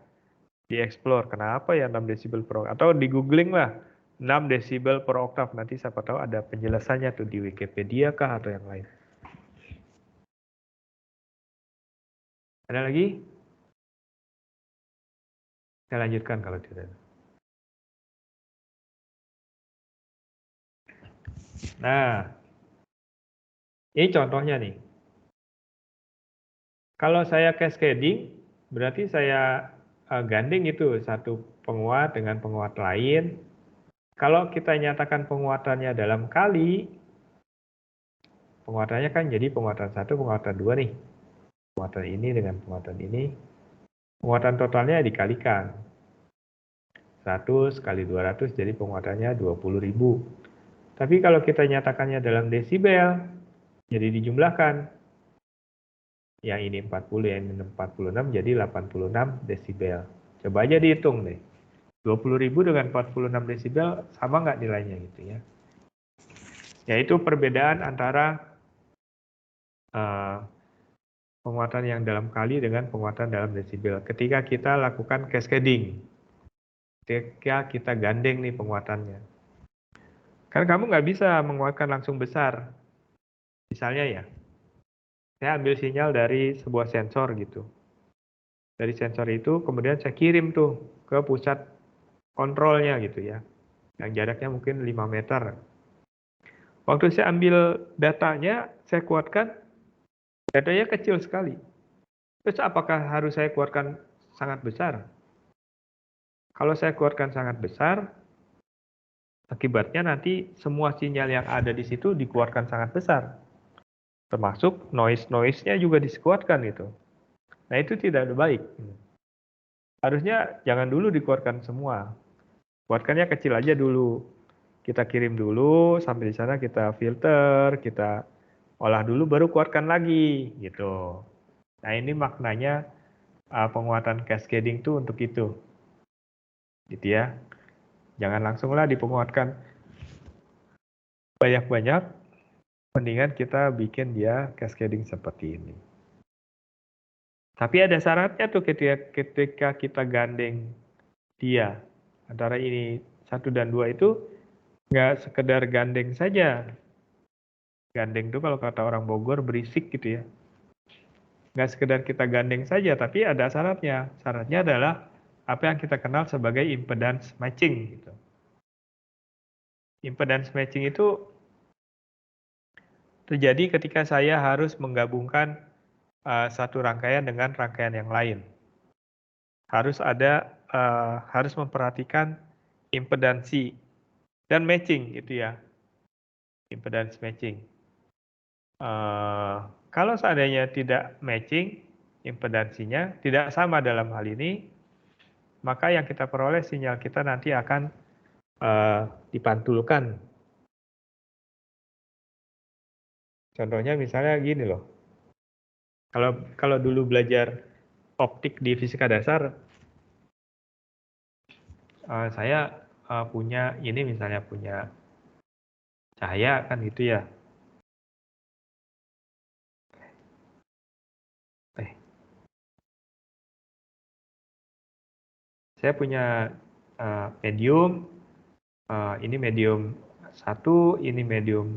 di-explore kenapa ya 6 desibel per oktav, atau di googling lah 6 desibel per oktav, nanti siapa tahu ada penjelasannya tuh di Wikipedia kah atau yang lain. Ada lagi? Saya lanjutkan kalau tidak. Nah, ini contohnya nih. Kalau saya cascading, berarti saya gandeng itu satu penguat dengan penguat lain. Kalau kita nyatakan penguatannya dalam kali, penguatannya kan jadi penguatan 1, penguatan 2 nih. Penguatan ini dengan penguatan ini. Penguatan totalnya dikalikan. 100 kali 200 jadi penguatannya 20.000. Tapi kalau kita nyatakannya dalam desibel, jadi dijumlahkan. Yang ini 40, yang ini 46, jadi 86 desibel. Coba aja dihitung deh. 20.000 dengan 46 desibel sama nggak nilainya gitu ya. Yaitu perbedaan antara penguatan yang dalam kali dengan penguatan dalam desibel. Ketika kita lakukan cascading, ketika kita gandeng nih penguatannya. Kan kamu nggak bisa menguatkan langsung besar. Misalnya ya, saya ambil sinyal dari sebuah sensor gitu. Dari sensor itu kemudian saya kirim tuh ke pusat kontrolnya gitu ya. Yang jaraknya mungkin 5 meter. Waktu saya ambil datanya, saya kuatkan, datanya kecil sekali. Terus apakah harus saya kuatkan sangat besar? Kalau saya kuatkan sangat besar, akibatnya nanti semua sinyal yang ada di situ dikuatkan sangat besar. Termasuk noise-nya juga dikuatkan itu. Nah itu tidak baik. Harusnya jangan dulu dikuatkan semua. Kuatkannya kecil aja dulu. Kita kirim dulu, sampai di sana kita filter, kita olah dulu, baru kuatkan lagi gitu. Nah ini maknanya penguatan cascading tuh untuk itu, gitu ya. Jangan langsunglah dipenguatkan banyak-banyak, mendingan kita bikin dia cascading seperti ini. Tapi ada syaratnya tuh ketika kita gandeng dia antara ini 1 dan 2 itu nggak sekedar gandeng saja. Gandeng tuh kalau kata orang Bogor berisik gitu ya. Nggak sekedar kita gandeng saja, tapi ada syaratnya. Syaratnya adalah apa yang kita kenal sebagai impedance matching. Gitu. Impedance matching itu terjadi ketika saya harus menggabungkan satu rangkaian dengan rangkaian yang lain. Harus memperhatikan impedansi dan matching gitu ya. Impedance matching. Kalau seandainya tidak matching, impedansinya tidak sama dalam hal ini, maka yang kita peroleh sinyal kita nanti akan dipantulkan. Contohnya misalnya gini loh. Kalau dulu belajar optik di fisika dasar, saya punya ini misalnya punya cahaya kan gitu ya. Saya punya medium, ini medium 1, ini medium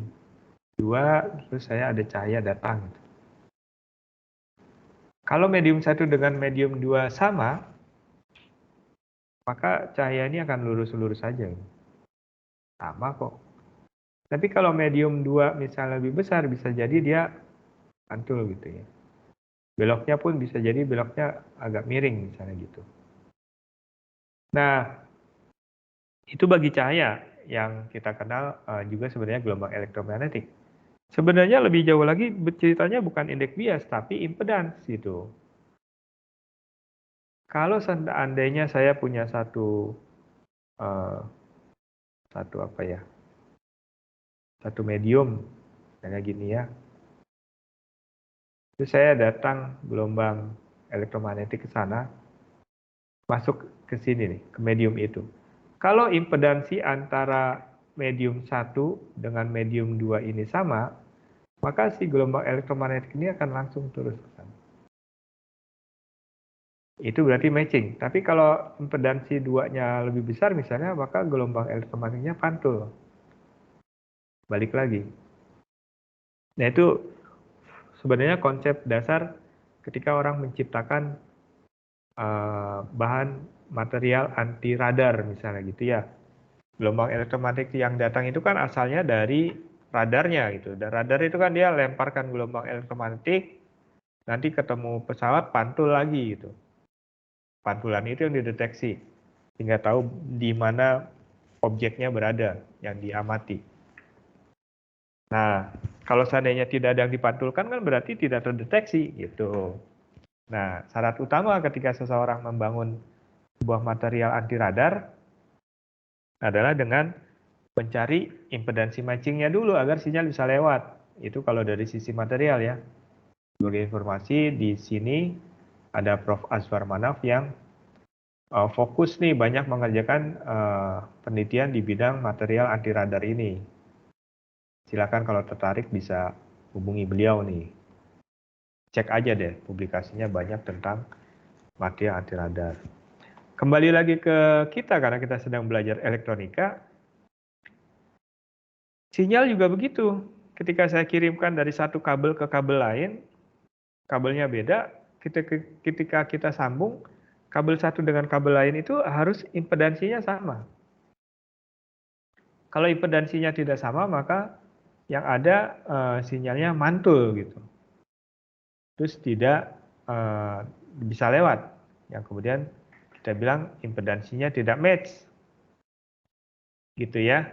2, terus saya ada cahaya datang. Kalau medium 1 dengan medium 2 sama, maka cahaya ini akan lurus-lurus saja. Sama kok. Tapi kalau medium 2 misalnya lebih besar, bisa jadi dia mantul gitu ya. Beloknya pun bisa jadi beloknya agak miring misalnya gitu. Nah, itu bagi cahaya yang kita kenal juga sebenarnya gelombang elektromagnetik. Sebenarnya lebih jauh lagi ceritanya bukan indeks bias, tapi impedans gitu. Kalau seandainya saya punya satu medium, kayak gini ya. Terus saya datang gelombang elektromagnetik ke sana, masuk ke sini nih, ke medium itu. Kalau impedansi antara medium 1 dengan medium 2 ini sama, maka si gelombang elektromagnetik ini akan langsung terus ke sana. Itu berarti matching. Tapi kalau impedansi 2-nya lebih besar misalnya, maka gelombang elektromagnetiknya pantul. Balik lagi. Nah itu sebenarnya konsep dasar ketika orang menciptakan bahan material anti radar misalnya gitu ya. Gelombang elektromagnetik yang datang itu kan asalnya dari radarnya gitu. Dan radar itu kan dia lemparkan gelombang elektromagnetik, nanti ketemu pesawat pantul lagi gitu. Pantulan itu yang dideteksi, sehingga tahu di mana objeknya berada yang diamati. Nah, kalau seandainya tidak ada yang dipantulkan kan berarti tidak terdeteksi gitu. Nah, syarat utama ketika seseorang membangun sebuah material anti radar adalah dengan mencari impedansi matching-nya dulu agar sinyal bisa lewat. Itu kalau dari sisi material ya. Sebagai informasi, di sini ada Prof. Azwar Manaf yang fokus nih banyak mengerjakan penelitian di bidang material anti radar ini. Silakan kalau tertarik bisa hubungi beliau nih. Cek aja deh, publikasinya banyak tentang material anti radar. Kembali lagi ke kita karena kita sedang belajar elektronika. Sinyal juga begitu. Ketika saya kirimkan dari satu kabel ke kabel lain, kabelnya beda. Ketika kita sambung, kabel satu dengan kabel lain itu harus impedansinya sama. Kalau impedansinya tidak sama, maka yang ada sinyalnya mantul gitu. Terus tidak bisa lewat. Yang kemudian kita bilang impedansinya tidak match. Gitu ya.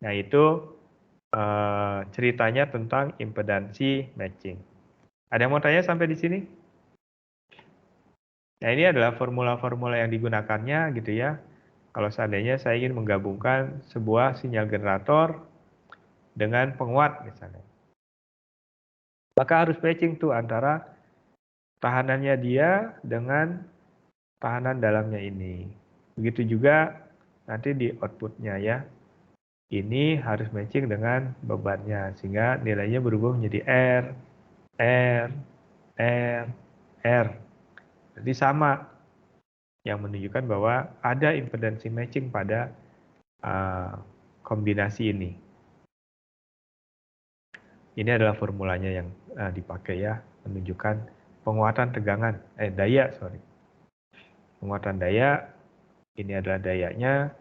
Nah, itu ceritanya tentang impedansi matching. Ada yang mau tanya sampai di sini? Nah, ini adalah formula-formula yang digunakannya gitu ya. Kalau seandainya saya ingin menggabungkan sebuah sinyal generator dengan penguat misalnya. Maka harus matching tuh antara tahanannya dia dengan tahanan dalamnya ini. Begitu juga nanti di outputnya ya. Ini harus matching dengan bebannya sehingga nilainya berubah menjadi R, R, R, R. Jadi sama yang menunjukkan bahwa ada impedansi matching pada kombinasi ini. Ini adalah formulanya yang dipakai ya, menunjukkan penguatan tegangan, daya, penguatan daya, ini adalah dayanya,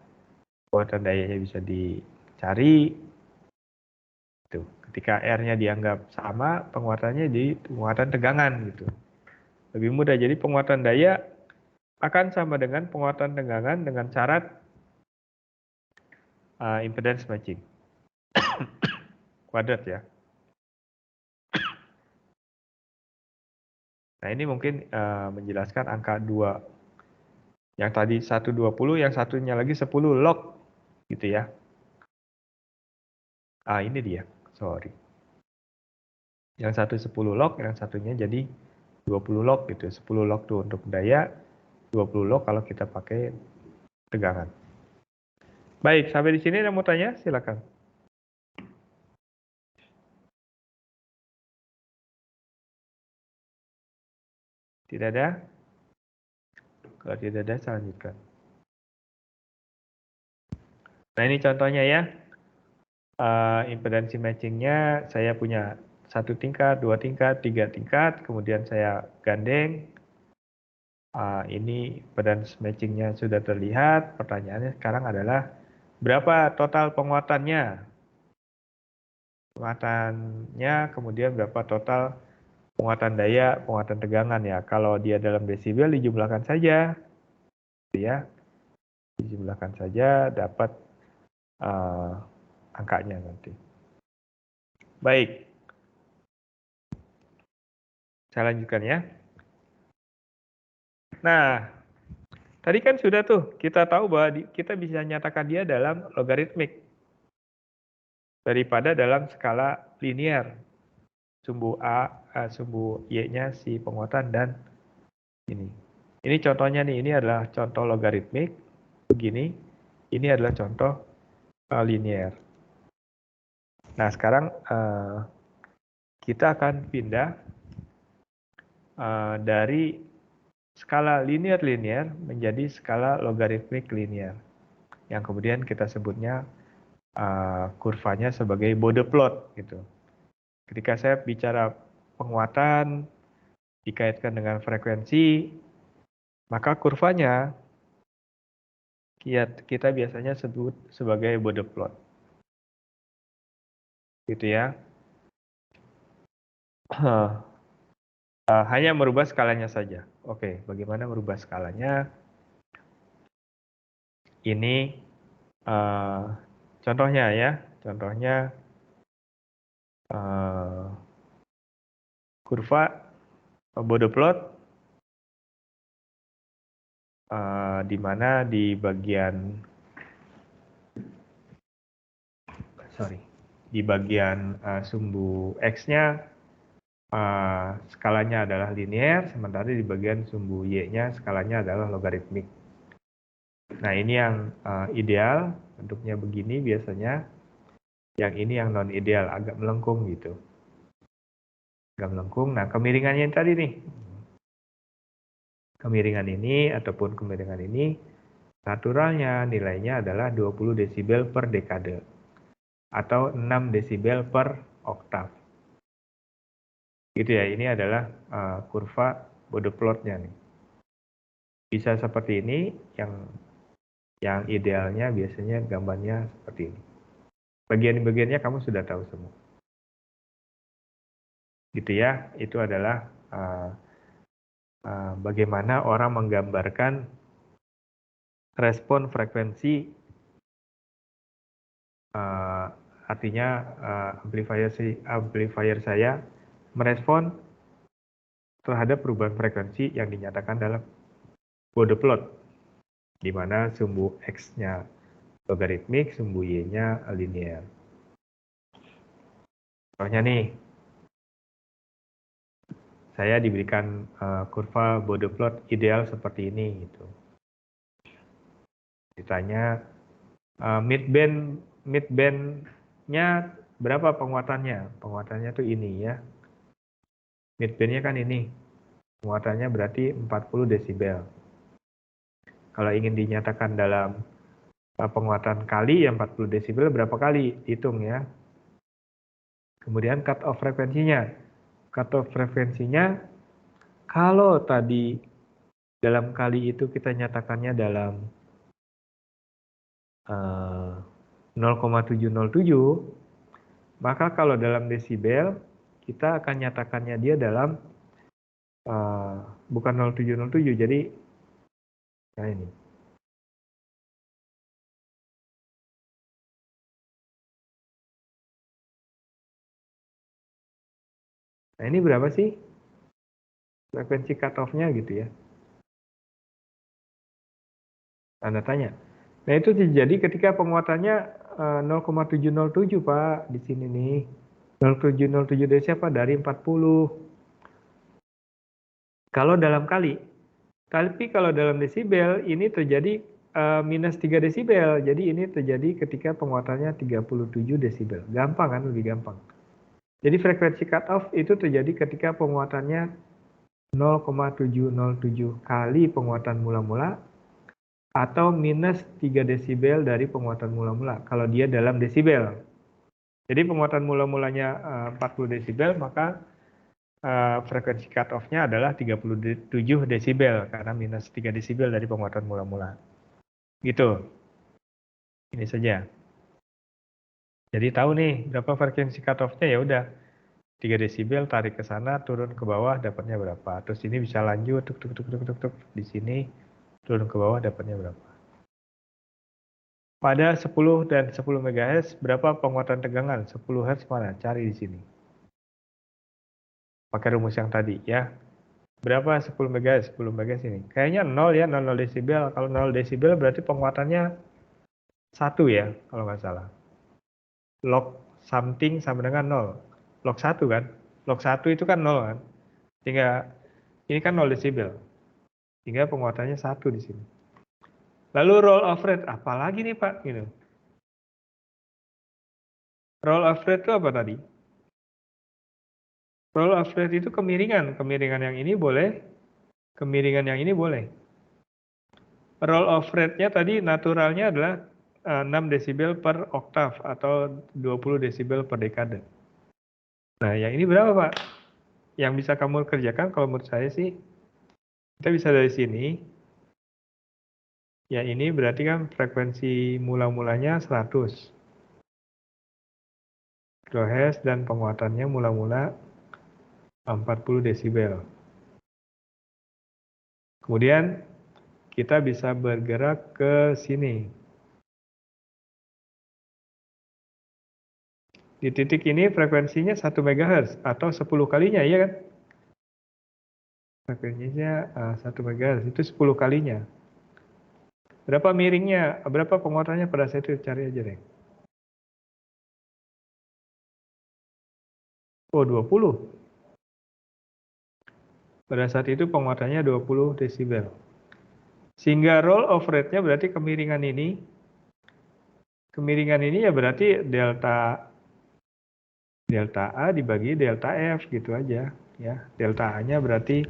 penguatan dayanya bisa dicari, tuh. Ketika R-nya dianggap sama, penguatannya jadi penguatan tegangan gitu. Lebih mudah, jadi penguatan daya akan sama dengan penguatan tegangan dengan syarat impedance matching. Kuadrat ya. Nah, ini mungkin menjelaskan angka 2. Yang tadi 120, yang satunya lagi 10 log gitu ya. Ini dia, sorry. Yang satu 10 log, yang satunya jadi 20 log gitu. 10 log tuh untuk daya, 20 log kalau kita pakai tegangan. Baik, sampai di sini ada mau tanya? Silakan. Tidak ada? Kalau tidak ada, saya lanjutkan. Nah, ini contohnya ya. Impedansi matchingnya saya punya 1 tingkat, 2 tingkat, 3 tingkat, kemudian saya gandeng. Ini impedansi matchingnya sudah terlihat. Pertanyaannya sekarang adalah berapa total penguatannya? Penguatannya, kemudian berapa total penguatan daya, penguatan tegangan ya. Kalau dia dalam desibel dijumlahkan saja, ya, dijumlahkan saja dapat angkanya nanti. Baik, saya lanjutkan ya. Nah, tadi kan sudah tuh kita tahu bahwa kita bisa nyatakan dia dalam logaritmik daripada dalam skala linear. Sumbu sumbu Y-nya si penguatan dan ini. Ini contohnya nih, ini adalah contoh logaritmik begini. Ini adalah contoh linear. Nah, sekarang kita akan pindah dari skala linear-linear menjadi skala logaritmik linear. Yang kemudian kita sebutnya kurvanya sebagai Bode plot gitu. Ketika saya bicara penguatan dikaitkan dengan frekuensi, maka kurvanya kita biasanya sebut sebagai Bode plot. Gitu ya. Hanya merubah skalanya saja. Oke, bagaimana merubah skalanya? Ini contohnya ya. Contohnya kurva Bode plot di mana di bagian sumbu X-nya skalanya adalah linear, sementara di bagian sumbu Y-nya skalanya adalah logaritmik. Nah, ini yang ideal, bentuknya begini biasanya. Yang ini yang non ideal, agak melengkung gitu. Agak melengkung. Nah, kemiringannya yang tadi nih. Kemiringan ini ataupun kemiringan ini naturalnya nilainya adalah 20 desibel per dekade atau 6 desibel per oktav. Gitu ya, ini adalah kurva Bode plotnya nih. Bisa seperti ini, yang idealnya biasanya gambarnya seperti ini. Bagian-bagiannya kamu sudah tahu semua. Gitu ya, itu adalah bagaimana orang menggambarkan respon frekuensi, artinya amplifier saya merespon terhadap perubahan frekuensi yang dinyatakan dalam Bode plot, di mana sumbu X-nya logaritmik, sumbu Y-nya linear. Contohnya nih, saya diberikan kurva Bode plot ideal seperti ini gitu. Ditanya midband-nya berapa penguatannya? Penguatannya tuh ini ya. Midband-nya kan ini. Penguatannya berarti 40 desibel. Kalau ingin dinyatakan dalam penguatan kali yang 40 desibel berapa kali? Hitung ya. Kemudian cut off frekuensinya. Cut off frekuensinya kalau tadi dalam kali itu kita nyatakannya dalam 0,707, maka kalau dalam desibel kita akan nyatakannya dia dalam bukan 0707, jadi nah ini. Nah ini berapa sih frekuensi cutoff-nya gitu ya? Tanda tanya. Nah itu terjadi ketika penguatannya 0,707 Pak, di sini nih. 0,707 dari siapa? Dari 40. Kalau dalam kali. Tapi kalau dalam desibel ini terjadi minus 3 desibel. Jadi ini terjadi ketika penguatannya 37 desibel. Gampang kan, lebih gampang. Jadi frekuensi cutoff itu terjadi ketika penguatannya 0,707 kali penguatan mula-mula atau minus 3 desibel dari penguatan mula-mula kalau dia dalam desibel. Jadi penguatan mula-mulanya 40 desibel, maka frekuensi cutoff-nya adalah 37 desibel karena minus 3 desibel dari penguatan mula-mula. Gitu. Ini saja. Jadi tahu nih berapa frekuensi cutoff-nya, ya udah 3 desibel tarik ke sana, turun ke bawah dapatnya berapa. Terus ini bisa lanjut tuk di sini turun ke bawah dapatnya berapa. Pada 10 dan 10 MHz berapa penguatan tegangan? 10 Hz mana? Cari di sini. Pakai rumus yang tadi ya. Berapa 10 MHz? 10 MHz ini. Kayaknya 0 ya, 0 desibel. Kalau 0 desibel berarti penguatannya 1 ya, kalau nggak salah. Log something sama dengan 0. Log 1 kan? Log 1 itu kan 0 kan? Sehingga ini kan 0 desibel. Sehingga penguatannya 1 di sini. Lalu roll off rate, apalagi nih Pak? Gitu. Roll off rate itu apa tadi? Roll off rate itu kemiringan. Kemiringan yang ini boleh, kemiringan yang ini boleh. Roll off rate-nya tadi naturalnya adalah 6 desibel per oktav atau 20 desibel per dekade. Nah, yang ini berapa, Pak? Yang bisa kamu kerjakan kalau menurut saya sih, kita bisa dari sini. Ya, ini berarti kan frekuensi mula-mulanya 100 kHz dan penguatannya mula-mula 40 desibel. Kemudian kita bisa bergerak ke sini. Di titik ini frekuensinya 1 MHz atau 10 kalinya, iya kan? Frekuensinya 1 MHz, itu 10 kalinya. Berapa miringnya, berapa penguatannya pada saat itu, cari aja deh. Oh, 20. Pada saat itu penguatannya 20 desibel. Sehingga roll off rate-nya berarti kemiringan ini ya berarti delta A dibagi delta F gitu aja ya. Delta A-nya berarti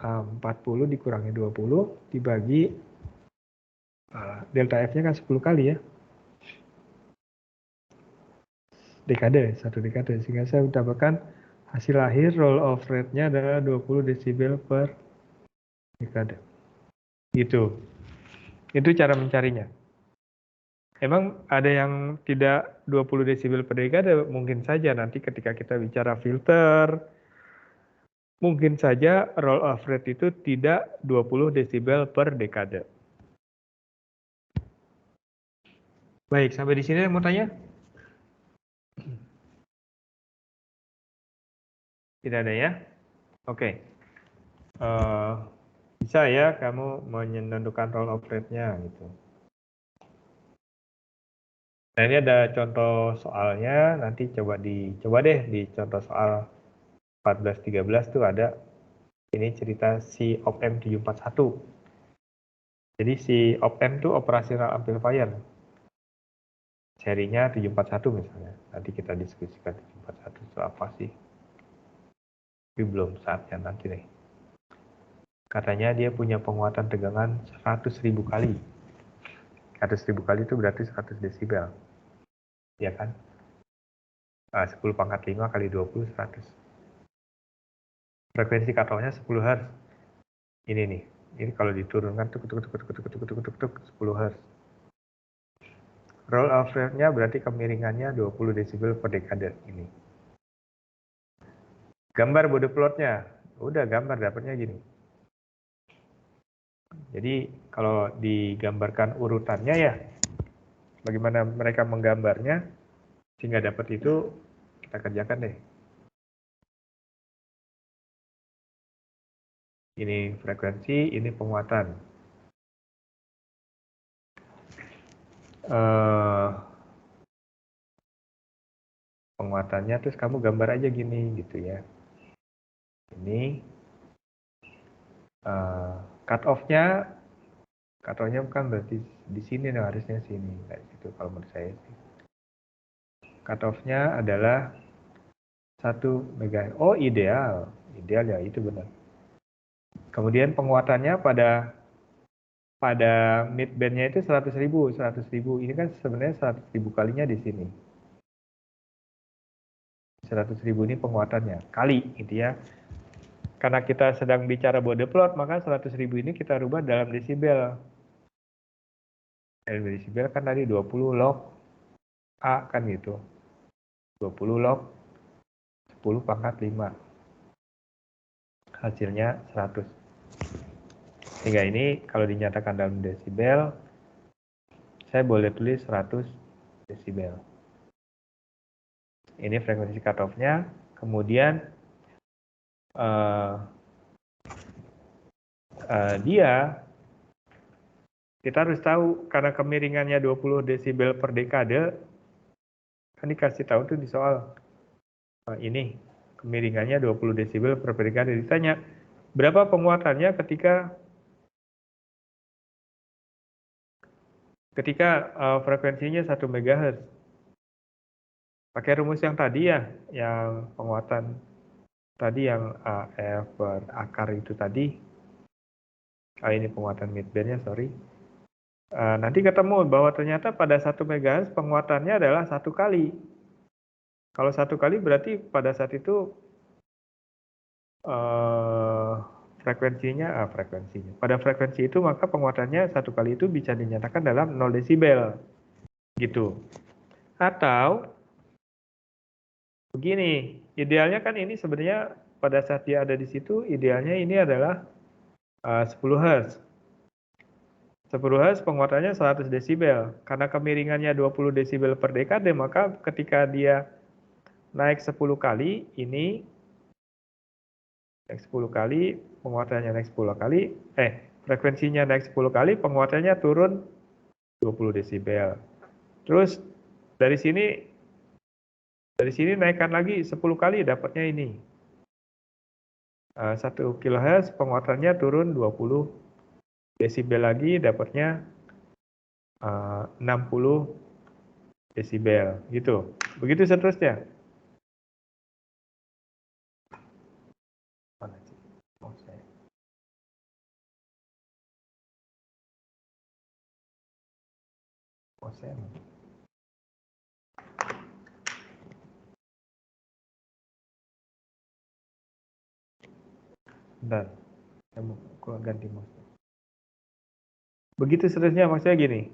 40 dikurangi 20 dibagi delta F-nya kan 10 kali ya. Dekade, 1 dekade. Sehingga saya mendapatkan hasil akhir roll off rate-nya adalah 20 desibel per dekade. Gitu. Itu cara mencarinya. Emang ada yang tidak 20 desibel per dekade? Mungkin saja nanti ketika kita bicara filter, mungkin saja roll of rate itu tidak 20 desibel per dekade. Baik, sampai di sini mau tanya? Tidak ada ya? Oke. Bisa ya kamu menentukan roll of rate-nya gitu. Nah, ini ada contoh soalnya, nanti coba deh di contoh soal 14-13 tuh ada ini cerita si op-amp 741. Jadi si op-amp tuh operational amplifier. Serinya 741 misalnya. Nanti kita diskusikan 741 itu apa sih. Tapi belum saatnya, nanti deh. Katanya dia punya penguatan tegangan 100.000 kali. 100.000 kali itu berarti 100 desibel. Ya kan? 10 pangkat 5 kali 20, 100. Frekuensi cutoff-nya 10 Hz. Ini nih. Ini kalau diturunkan tuk 10 Hz. Roll of rate-nya berarti kemiringannya 20 desibel per dekade ini. Gambar body plot-nya. Udah gambar dapatnya gini. Jadi kalau digambarkan urutannya ya, bagaimana mereka menggambarnya sehingga dapat itu, kita kerjakan deh. Ini frekuensi, ini penguatan. Penguatannya terus kamu gambar aja gini gitu ya. Ini cut off-nya kan berarti di sini nih, harusnya sini kayak gitu kalau menurut saya sih. Cut off-nya adalah 1 MHz. Oh, ideal ya, itu benar. Kemudian penguatannya pada mid band-nya itu 100.000. Ini kan sebenarnya 100.000 kalinya di sini. 100.000 ini penguatannya kali gitu ya. Karena kita sedang bicara body plot, maka 100.000 ini kita rubah dalam desibel. Dalam desibel kan tadi 20 log A kan gitu. 20 log 10 pangkat 5. Hasilnya 100. Sehingga ini kalau dinyatakan dalam desibel, saya boleh tulis 100 desibel. Ini frekuensi cutoff-nya. Kemudian kita harus tahu karena kemiringannya 20 desibel per dekade, kan dikasih tahu tuh di soal ini kemiringannya 20 desibel per dekade. Ditanya berapa penguatannya ketika frekuensinya 1 MHz. Pakai rumus yang tadi ya, yang penguatan tadi yang F per akar itu tadi. Ini penguatan midbandnya, sorry. Nanti ketemu bahwa ternyata pada 1 MHz penguatannya adalah 1 kali. Kalau 1 kali berarti pada saat itu frekuensinya. Pada frekuensi itu maka penguatannya 1 kali itu bisa dinyatakan dalam 0 desibel. Gitu. Atau begini, idealnya kan ini sebenarnya pada saat dia ada di situ, idealnya ini adalah 10 Hz. 10 Hz penguatannya 100 desibel. Karena kemiringannya 20 desibel per dekade, maka ketika dia naik 10 kali, ini naik 10 kali, penguatannya naik 10 kali, frekuensinya naik 10 kali, penguatannya turun 20 desibel. Terus dari sini naikkan lagi 10 kali, dapatnya ini. 1 kHz penguatannya turun 20 desibel lagi, dapatnya 60 desibel, gitu. Begitu seterusnya. Bentar, saya ganti mouse. Begitu seterusnya, maksudnya gini.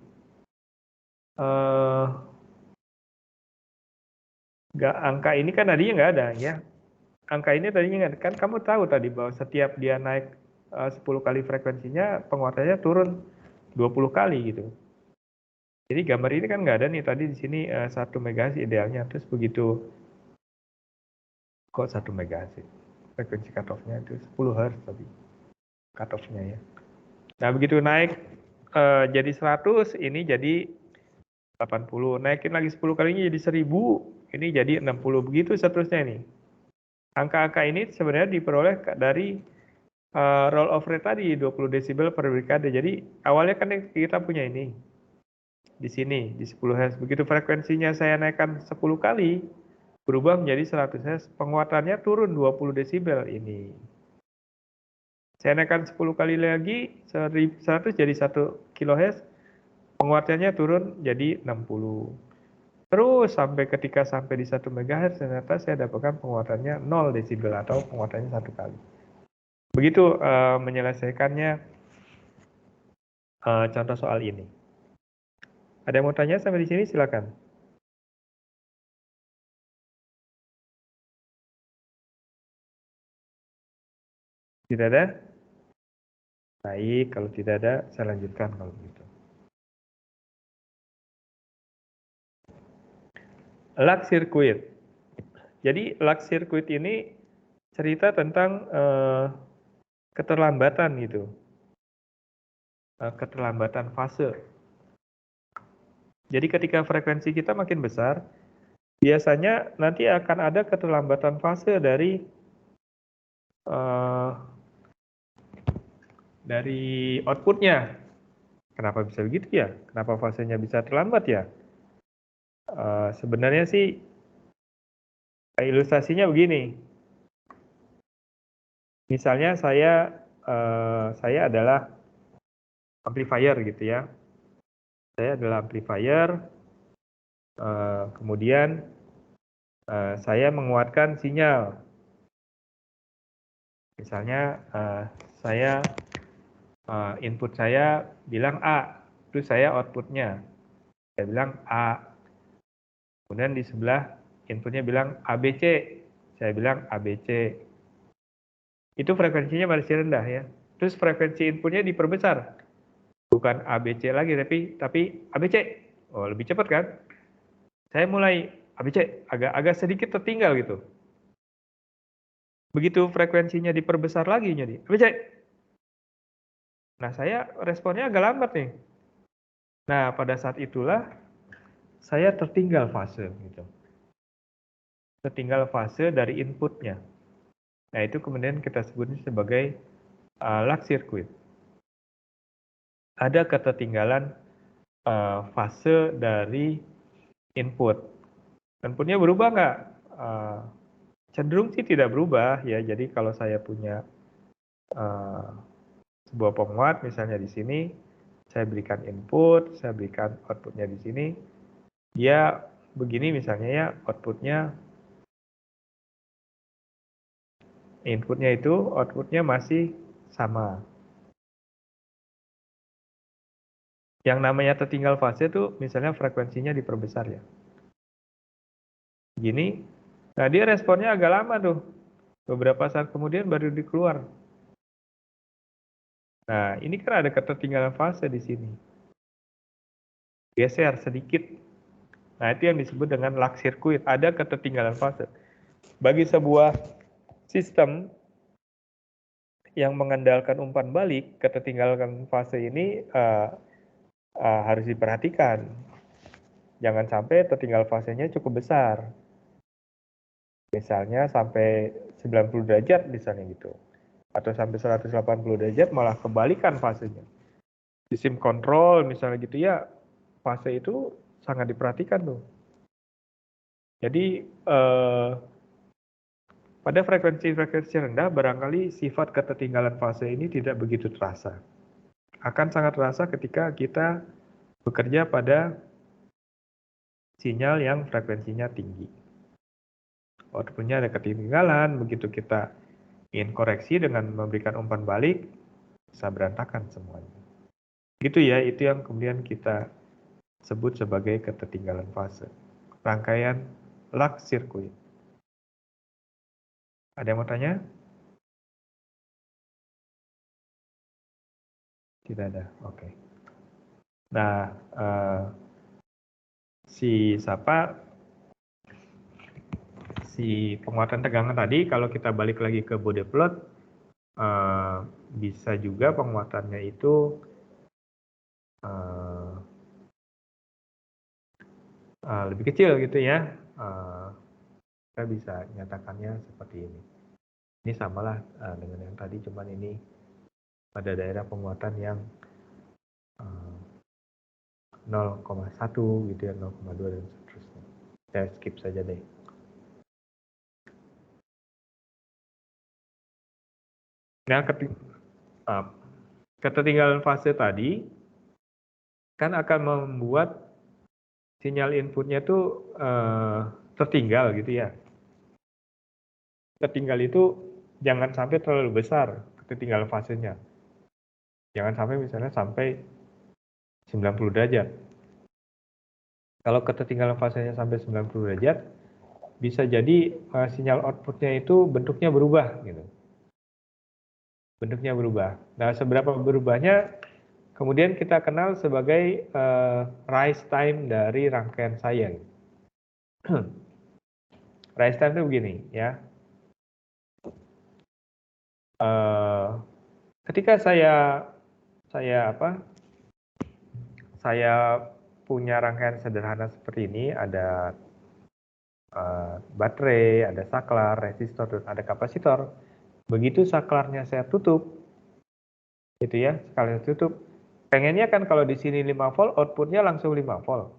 Angka ini kan tadinya nggak ada ya. angka ini tadinya kan kamu tahu tadi bahwa setiap dia naik 10 kali frekuensinya, penguatannya turun 20 kali gitu. Jadi gambar ini kan nggak ada nih tadi di sini 1 MHz idealnya, terus begitu kok 1 MHz frekuensi cutoff-nya itu 10 Hz tadi cutoff-nya ya. Nah begitu naik jadi 100, ini jadi 80, naikin lagi 10 kalinya jadi 1000, ini jadi 60, begitu seterusnya ini. Angka-angka ini sebenarnya diperoleh dari roll of rate tadi 20 desibel per dekade. Jadi awalnya kan kita punya ini di sini di 10 Hz. Begitu frekuensinya saya naikkan 10 kali berubah menjadi 100 Hz, penguatannya turun 20 desibel ini. Saya naikkan 10 kali lagi 100 jadi 1 kHz, penguatannya turun jadi 60. Terus ketika sampai di 1 MHz ternyata saya dapatkan penguatannya 0 desibel atau penguatannya 1 kali. Begitu menyelesaikannya contoh soal ini. Ada yang mau tanya sampai di sini? Silakan. Tidak ada? Baik, kalau tidak ada, saya lanjutkan kalau begitu. Lock circuit. Jadi lock circuit ini cerita tentang keterlambatan gitu. Keterlambatan fase. Jadi ketika frekuensi kita makin besar, biasanya nanti akan ada keterlambatan fase dari outputnya. Kenapa bisa begitu ya? Kenapa fasenya bisa terlambat ya? Sebenarnya sih ilustrasinya begini. Misalnya saya adalah amplifier gitu ya. Saya adalah amplifier, kemudian saya menguatkan sinyal. Misalnya saya input saya bilang A, terus saya outputnya. Saya bilang A. Kemudian di sebelah inputnya bilang ABC, saya bilang ABC. Itu frekuensinya masih rendah ya. Terus frekuensi inputnya diperbesar. Bukan ABC lagi, tapi ABC. Oh, lebih cepat kan? Saya mulai ABC, agak sedikit tertinggal gitu. Begitu frekuensinya diperbesar lagi jadi ABC. Nah, saya responnya agak lambat nih. Nah, pada saat itulah saya tertinggal fase gitu. Tertinggal fase dari inputnya. Nah, itu kemudian kita sebut sebagai lock circuit. Ada ketertinggalan fase dari input. Inputnya berubah nggak? Cenderung sih tidak berubah ya. Jadi kalau saya punya sebuah penguat misalnya di sini, saya berikan input, saya berikan outputnya di sini, dia begini misalnya ya, outputnya, inputnya itu, outputnya masih sama. Yang namanya tertinggal fase itu misalnya frekuensinya diperbesar ya. Gini, nah dia responnya agak lama tuh. Beberapa saat kemudian baru dikeluar. Nah, ini kan ada ketertinggalan fase di sini. Geser sedikit. Nah, itu yang disebut dengan lock circuit. Ada ketertinggalan fase. Bagi sebuah sistem yang mengandalkan umpan balik, ketertinggalan fase ini harus diperhatikan. Jangan sampai tertinggal fasenya cukup besar. Misalnya sampai 90 derajat misalnya gitu. Atau sampai 180 derajat malah kebalikan fasenya. Sistem kontrol misalnya gitu ya, fase itu sangat diperhatikan tuh. Jadi pada frekuensi-frekuensi rendah barangkali sifat ketertinggalan fase ini tidak begitu terasa. Akan sangat terasa ketika kita bekerja pada sinyal yang frekuensinya tinggi. Outputnya ada ketertinggalan, begitu kita ingin koreksi dengan memberikan umpan balik, bisa berantakan semuanya. Gitu ya, itu yang kemudian kita sebut sebagai ketertinggalan fase. Rangkaian lock circuit. Ada yang mau tanya? Tidak ada. Oke. Nah, si penguatan tegangan tadi, kalau kita balik lagi ke body plot, bisa juga penguatannya itu lebih kecil gitu ya. Kita bisa nyatakannya seperti ini. Ini samalah dengan yang tadi, cuman ini pada daerah penguatan yang 0,1 gitu ya, 0,2 dan seterusnya. Saya skip saja deh. Nah, ketertinggalan fase tadi kan akan membuat sinyal inputnya itu tertinggal gitu ya. Tertinggal itu jangan sampai terlalu besar ketertinggalan fasenya. Jangan sampai misalnya sampai 90 derajat. Kalau ketertinggalan fasenya sampai 90 derajat, bisa jadi sinyal outputnya itu bentuknya berubah gitu. Bentuknya berubah. Nah, seberapa berubahnya kemudian kita kenal sebagai rise time dari rangkaian saya. Rise time itu begini ya. Ketika saya punya rangkaian sederhana seperti ini, ada baterai, ada saklar, resistor, dan ada kapasitor. Begitu saklarnya saya tutup, gitu ya, sekalian tutup. Pengennya kan kalau di sini 5 volt, outputnya langsung 5 volt.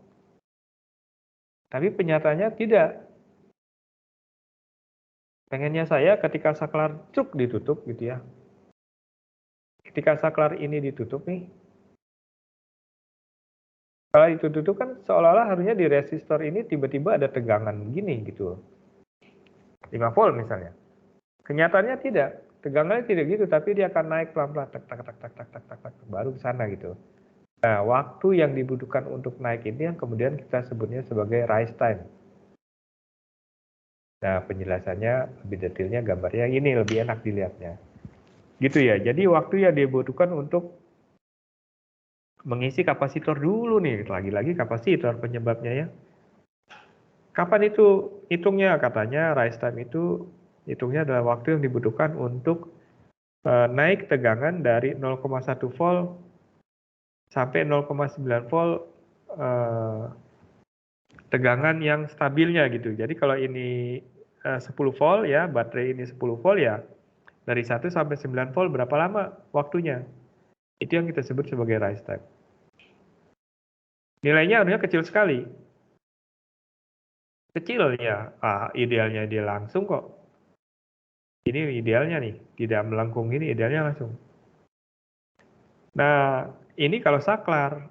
Tapi kenyataannya tidak. Pengennya saya ketika saklar cuk ditutup gitu ya. Ketika saklar ini ditutup nih, kalau itu tutup kan seolah-olah harusnya di resistor ini tiba-tiba ada tegangan gini gitu. 5 volt misalnya. Kenyataannya tidak. Tegangannya tidak gitu, tapi dia akan naik pelan-pelan tak tak tak tak tak tak tak tak baru ke sana gitu. Nah, waktu yang dibutuhkan untuk naik ini yang kemudian kita sebutnya sebagai rise time. Nah, penjelasannya lebih detailnya gambarnya ini lebih enak dilihatnya. Gitu ya. Jadi waktu yang dibutuhkan untuk mengisi kapasitor dulu nih, lagi-lagi kapasitor penyebabnya ya. Kapan itu hitungnya? Katanya rise time itu hitungnya adalah waktu yang dibutuhkan untuk naik tegangan dari 0,1 volt sampai 0,9 volt tegangan yang stabilnya gitu. Jadi kalau ini 10 volt ya, baterai ini 10 volt ya, dari 1 sampai 9 volt berapa lama waktunya? Itu yang kita sebut sebagai rise time. Nilainya harusnya kecil sekali. Kecil ya, idealnya dia langsung kok. Ini idealnya nih, tidak melengkung ini idealnya langsung. Nah, ini kalau saklar,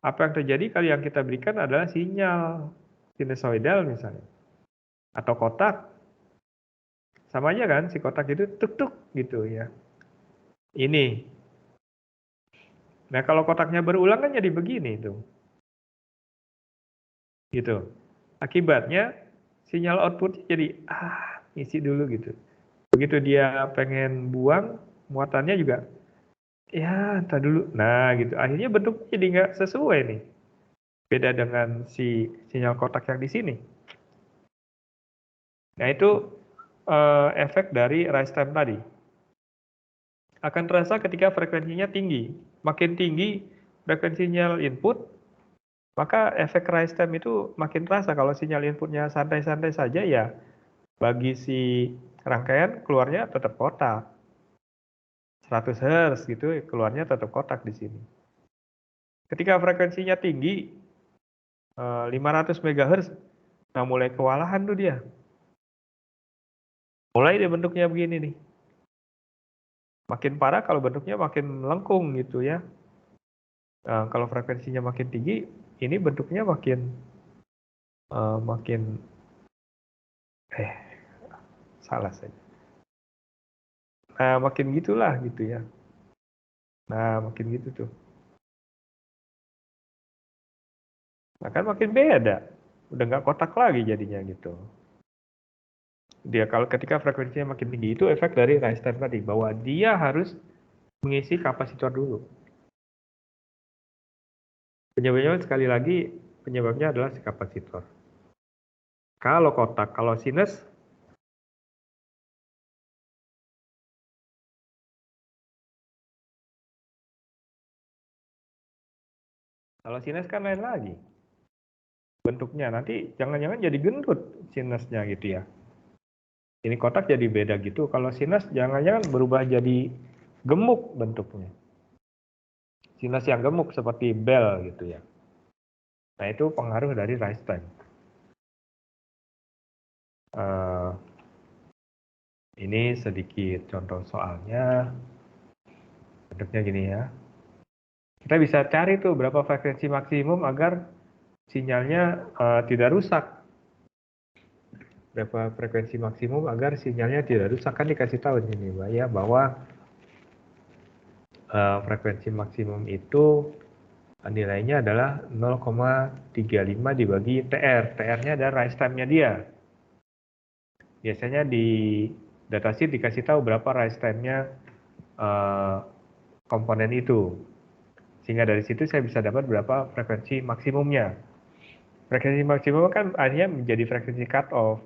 apa yang terjadi kalau yang kita berikan adalah sinyal sinusoidal misalnya, atau kotak. Sama aja kan, si kotak itu tuk-tuk gitu ya. Ini. Nah, kalau kotaknya berulang kan jadi begini tuh. Gitu. Akibatnya sinyal output jadi isi dulu gitu. Begitu dia pengen buang, muatannya juga ya entar dulu. Nah, gitu. Akhirnya bentuknya jadi nggak sesuai nih. Beda dengan si sinyal kotak yang di sini. Nah, itu efek dari rise time tadi. Akan terasa ketika frekuensinya tinggi. Makin tinggi frekuensi sinyal input, maka efek rise time itu makin terasa. Kalau sinyal inputnya santai-santai saja ya, bagi si rangkaian keluarnya tetap kotak. 100 Hz gitu, keluarnya tetap kotak di sini. Ketika frekuensinya tinggi, 500 MHz, nah mulai kewalahan tuh dia. Mulai dia bentuknya begini nih. Makin parah kalau bentuknya makin melengkung gitu ya. Kalau frekuensinya makin tinggi, ini bentuknya makin salah saja. Nah, makin gitulah gitu ya. Nah, makin gitu tuh. Nah, kan makin beda. Udah nggak kotak lagi jadinya gitu. Dia kalau ketika frekuensinya makin tinggi itu efek dari rise time tadi, bahwa dia harus mengisi kapasitor dulu. Penyebabnya sekali lagi, penyebabnya adalah si kapasitor. Kalau kotak, kalau sinus, kan lain lagi bentuknya. Nanti jangan-jangan jadi gendut sinusnya gitu ya. Ini kotak jadi beda gitu. Kalau sinus jangan-jangan berubah jadi gemuk bentuknya. Sinus yang gemuk seperti bell gitu ya. Nah itu pengaruh dari rise time. Ini sedikit contoh soalnya. Bentuknya gini ya. Kita bisa cari tuh berapa frekuensi maksimum agar sinyalnya tidak rusak. Berapa frekuensi maksimum agar sinyalnya tidak rusak, kan dikasih tahu ini Mbak ya, bahwa frekuensi maksimum itu nilainya adalah 0,35 dibagi TR. TR-nya adalah rise time-nya dia. Biasanya di datasheet dikasih tahu berapa rise time-nya komponen itu. Sehingga dari situ saya bisa dapat berapa frekuensi maksimumnya. Frekuensi maksimum kan hanya menjadi frekuensi cut off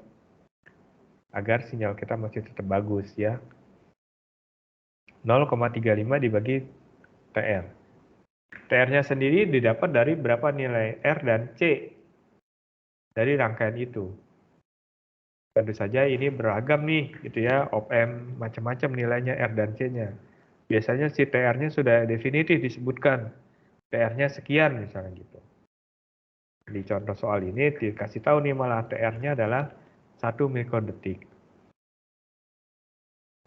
agar sinyal kita masih tetap bagus ya. 0,35 dibagi TR. TR-nya sendiri didapat dari berapa nilai R dan C dari rangkaian itu. Tentu saja ini beragam nih gitu ya, op-amp macam-macam nilainya R dan C-nya. Biasanya si TR-nya sudah definitif disebutkan. TR-nya sekian misalnya gitu. Di contoh soal ini dikasih tahu nih malah TR-nya adalah 1 mikrodetik.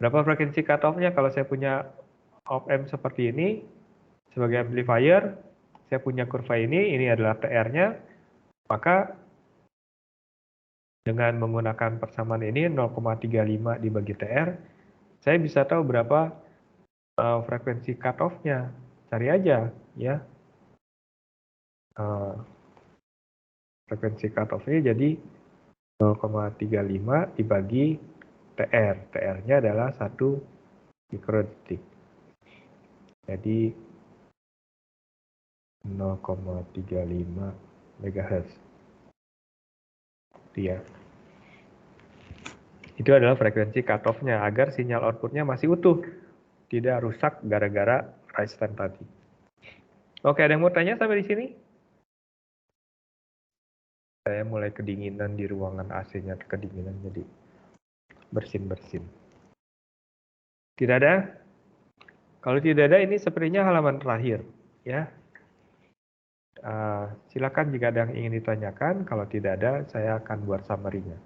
Berapa frekuensi cutoff-nya kalau saya punya op-amp seperti ini, sebagai amplifier, saya punya kurva ini adalah TR-nya, maka dengan menggunakan persamaan ini 0,35 dibagi TR, saya bisa tahu berapa frekuensi cutoff-nya. Cari aja ya. Frekuensi cutoff-nya jadi 0,35 dibagi TR. TR-nya adalah 1 mikrodetik. Jadi 0,35 MHz. Ya. Itu adalah frekuensi cutoff-nya agar sinyal output-nya masih utuh, tidak rusak gara-gara rise time tadi. Oke, ada yang mau tanya sampai di sini? Saya mulai kedinginan di ruangan AC-nya, kedinginan jadi bersin-bersin. Tidak ada? Kalau tidak ada, ini sepertinya halaman terakhir, ya. Silakan jika ada yang ingin ditanyakan. Kalau tidak ada, saya akan buat summary-nya.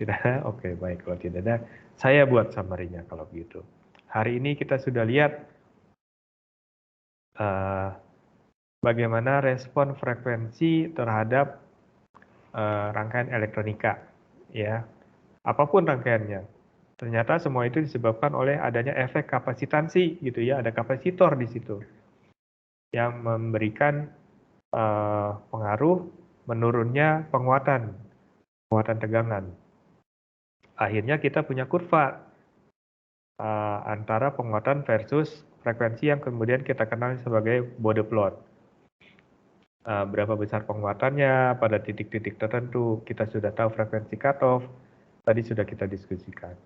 Tidak ada? Oke, baik. Kalau tidak ada, saya buat summary-nya kalau begitu. Hari ini kita sudah lihat bagaimana respon frekuensi terhadap rangkaian elektronika, ya. Apapun rangkaiannya. Ternyata semua itu disebabkan oleh adanya efek kapasitansi, gitu ya. Ada kapasitor di situ yang memberikan pengaruh menurunnya penguatan tegangan. Akhirnya kita punya kurva antara penguatan versus frekuensi yang kemudian kita kenal sebagai Bode plot. Berapa besar penguatannya pada titik-titik tertentu, kita sudah tahu frekuensi cutoff, tadi sudah kita diskusikan.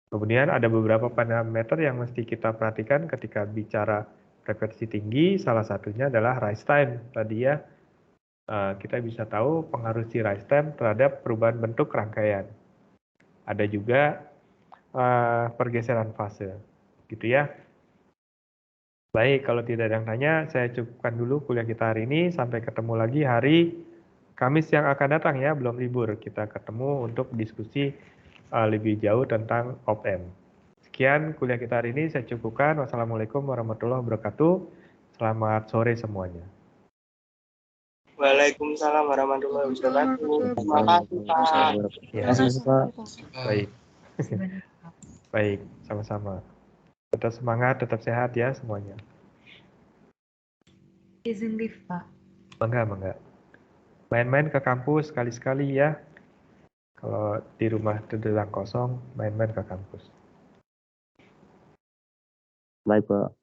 Kemudian ada beberapa parameter yang mesti kita perhatikan ketika bicara frekuensi tinggi, salah satunya adalah rise time. Tadi ya, kita bisa tahu pengaruh si rise time terhadap perubahan bentuk rangkaian. Ada juga pergeseran fase, gitu ya. Baik, kalau tidak ada yang tanya, saya cukupkan dulu kuliah kita hari ini. Sampai ketemu lagi hari Kamis yang akan datang ya, belum libur. Kita ketemu untuk diskusi lebih jauh tentang op-amp. Sekian kuliah kita hari ini, saya cukupkan. Wassalamualaikum warahmatullahi wabarakatuh. Selamat sore semuanya. Waalaikumsalam warahmatullahi wabarakatuh. Terima kasih, Pak. Ya. Terima kasih, Pak. Baik. Baik, sama-sama. Tetap semangat, tetap sehat ya semuanya. Izin lift, Pak. Bangga. Main-main ke kampus sekali-sekali ya. Kalau di rumah sedang kosong, main-main ke kampus. Baik, Pak.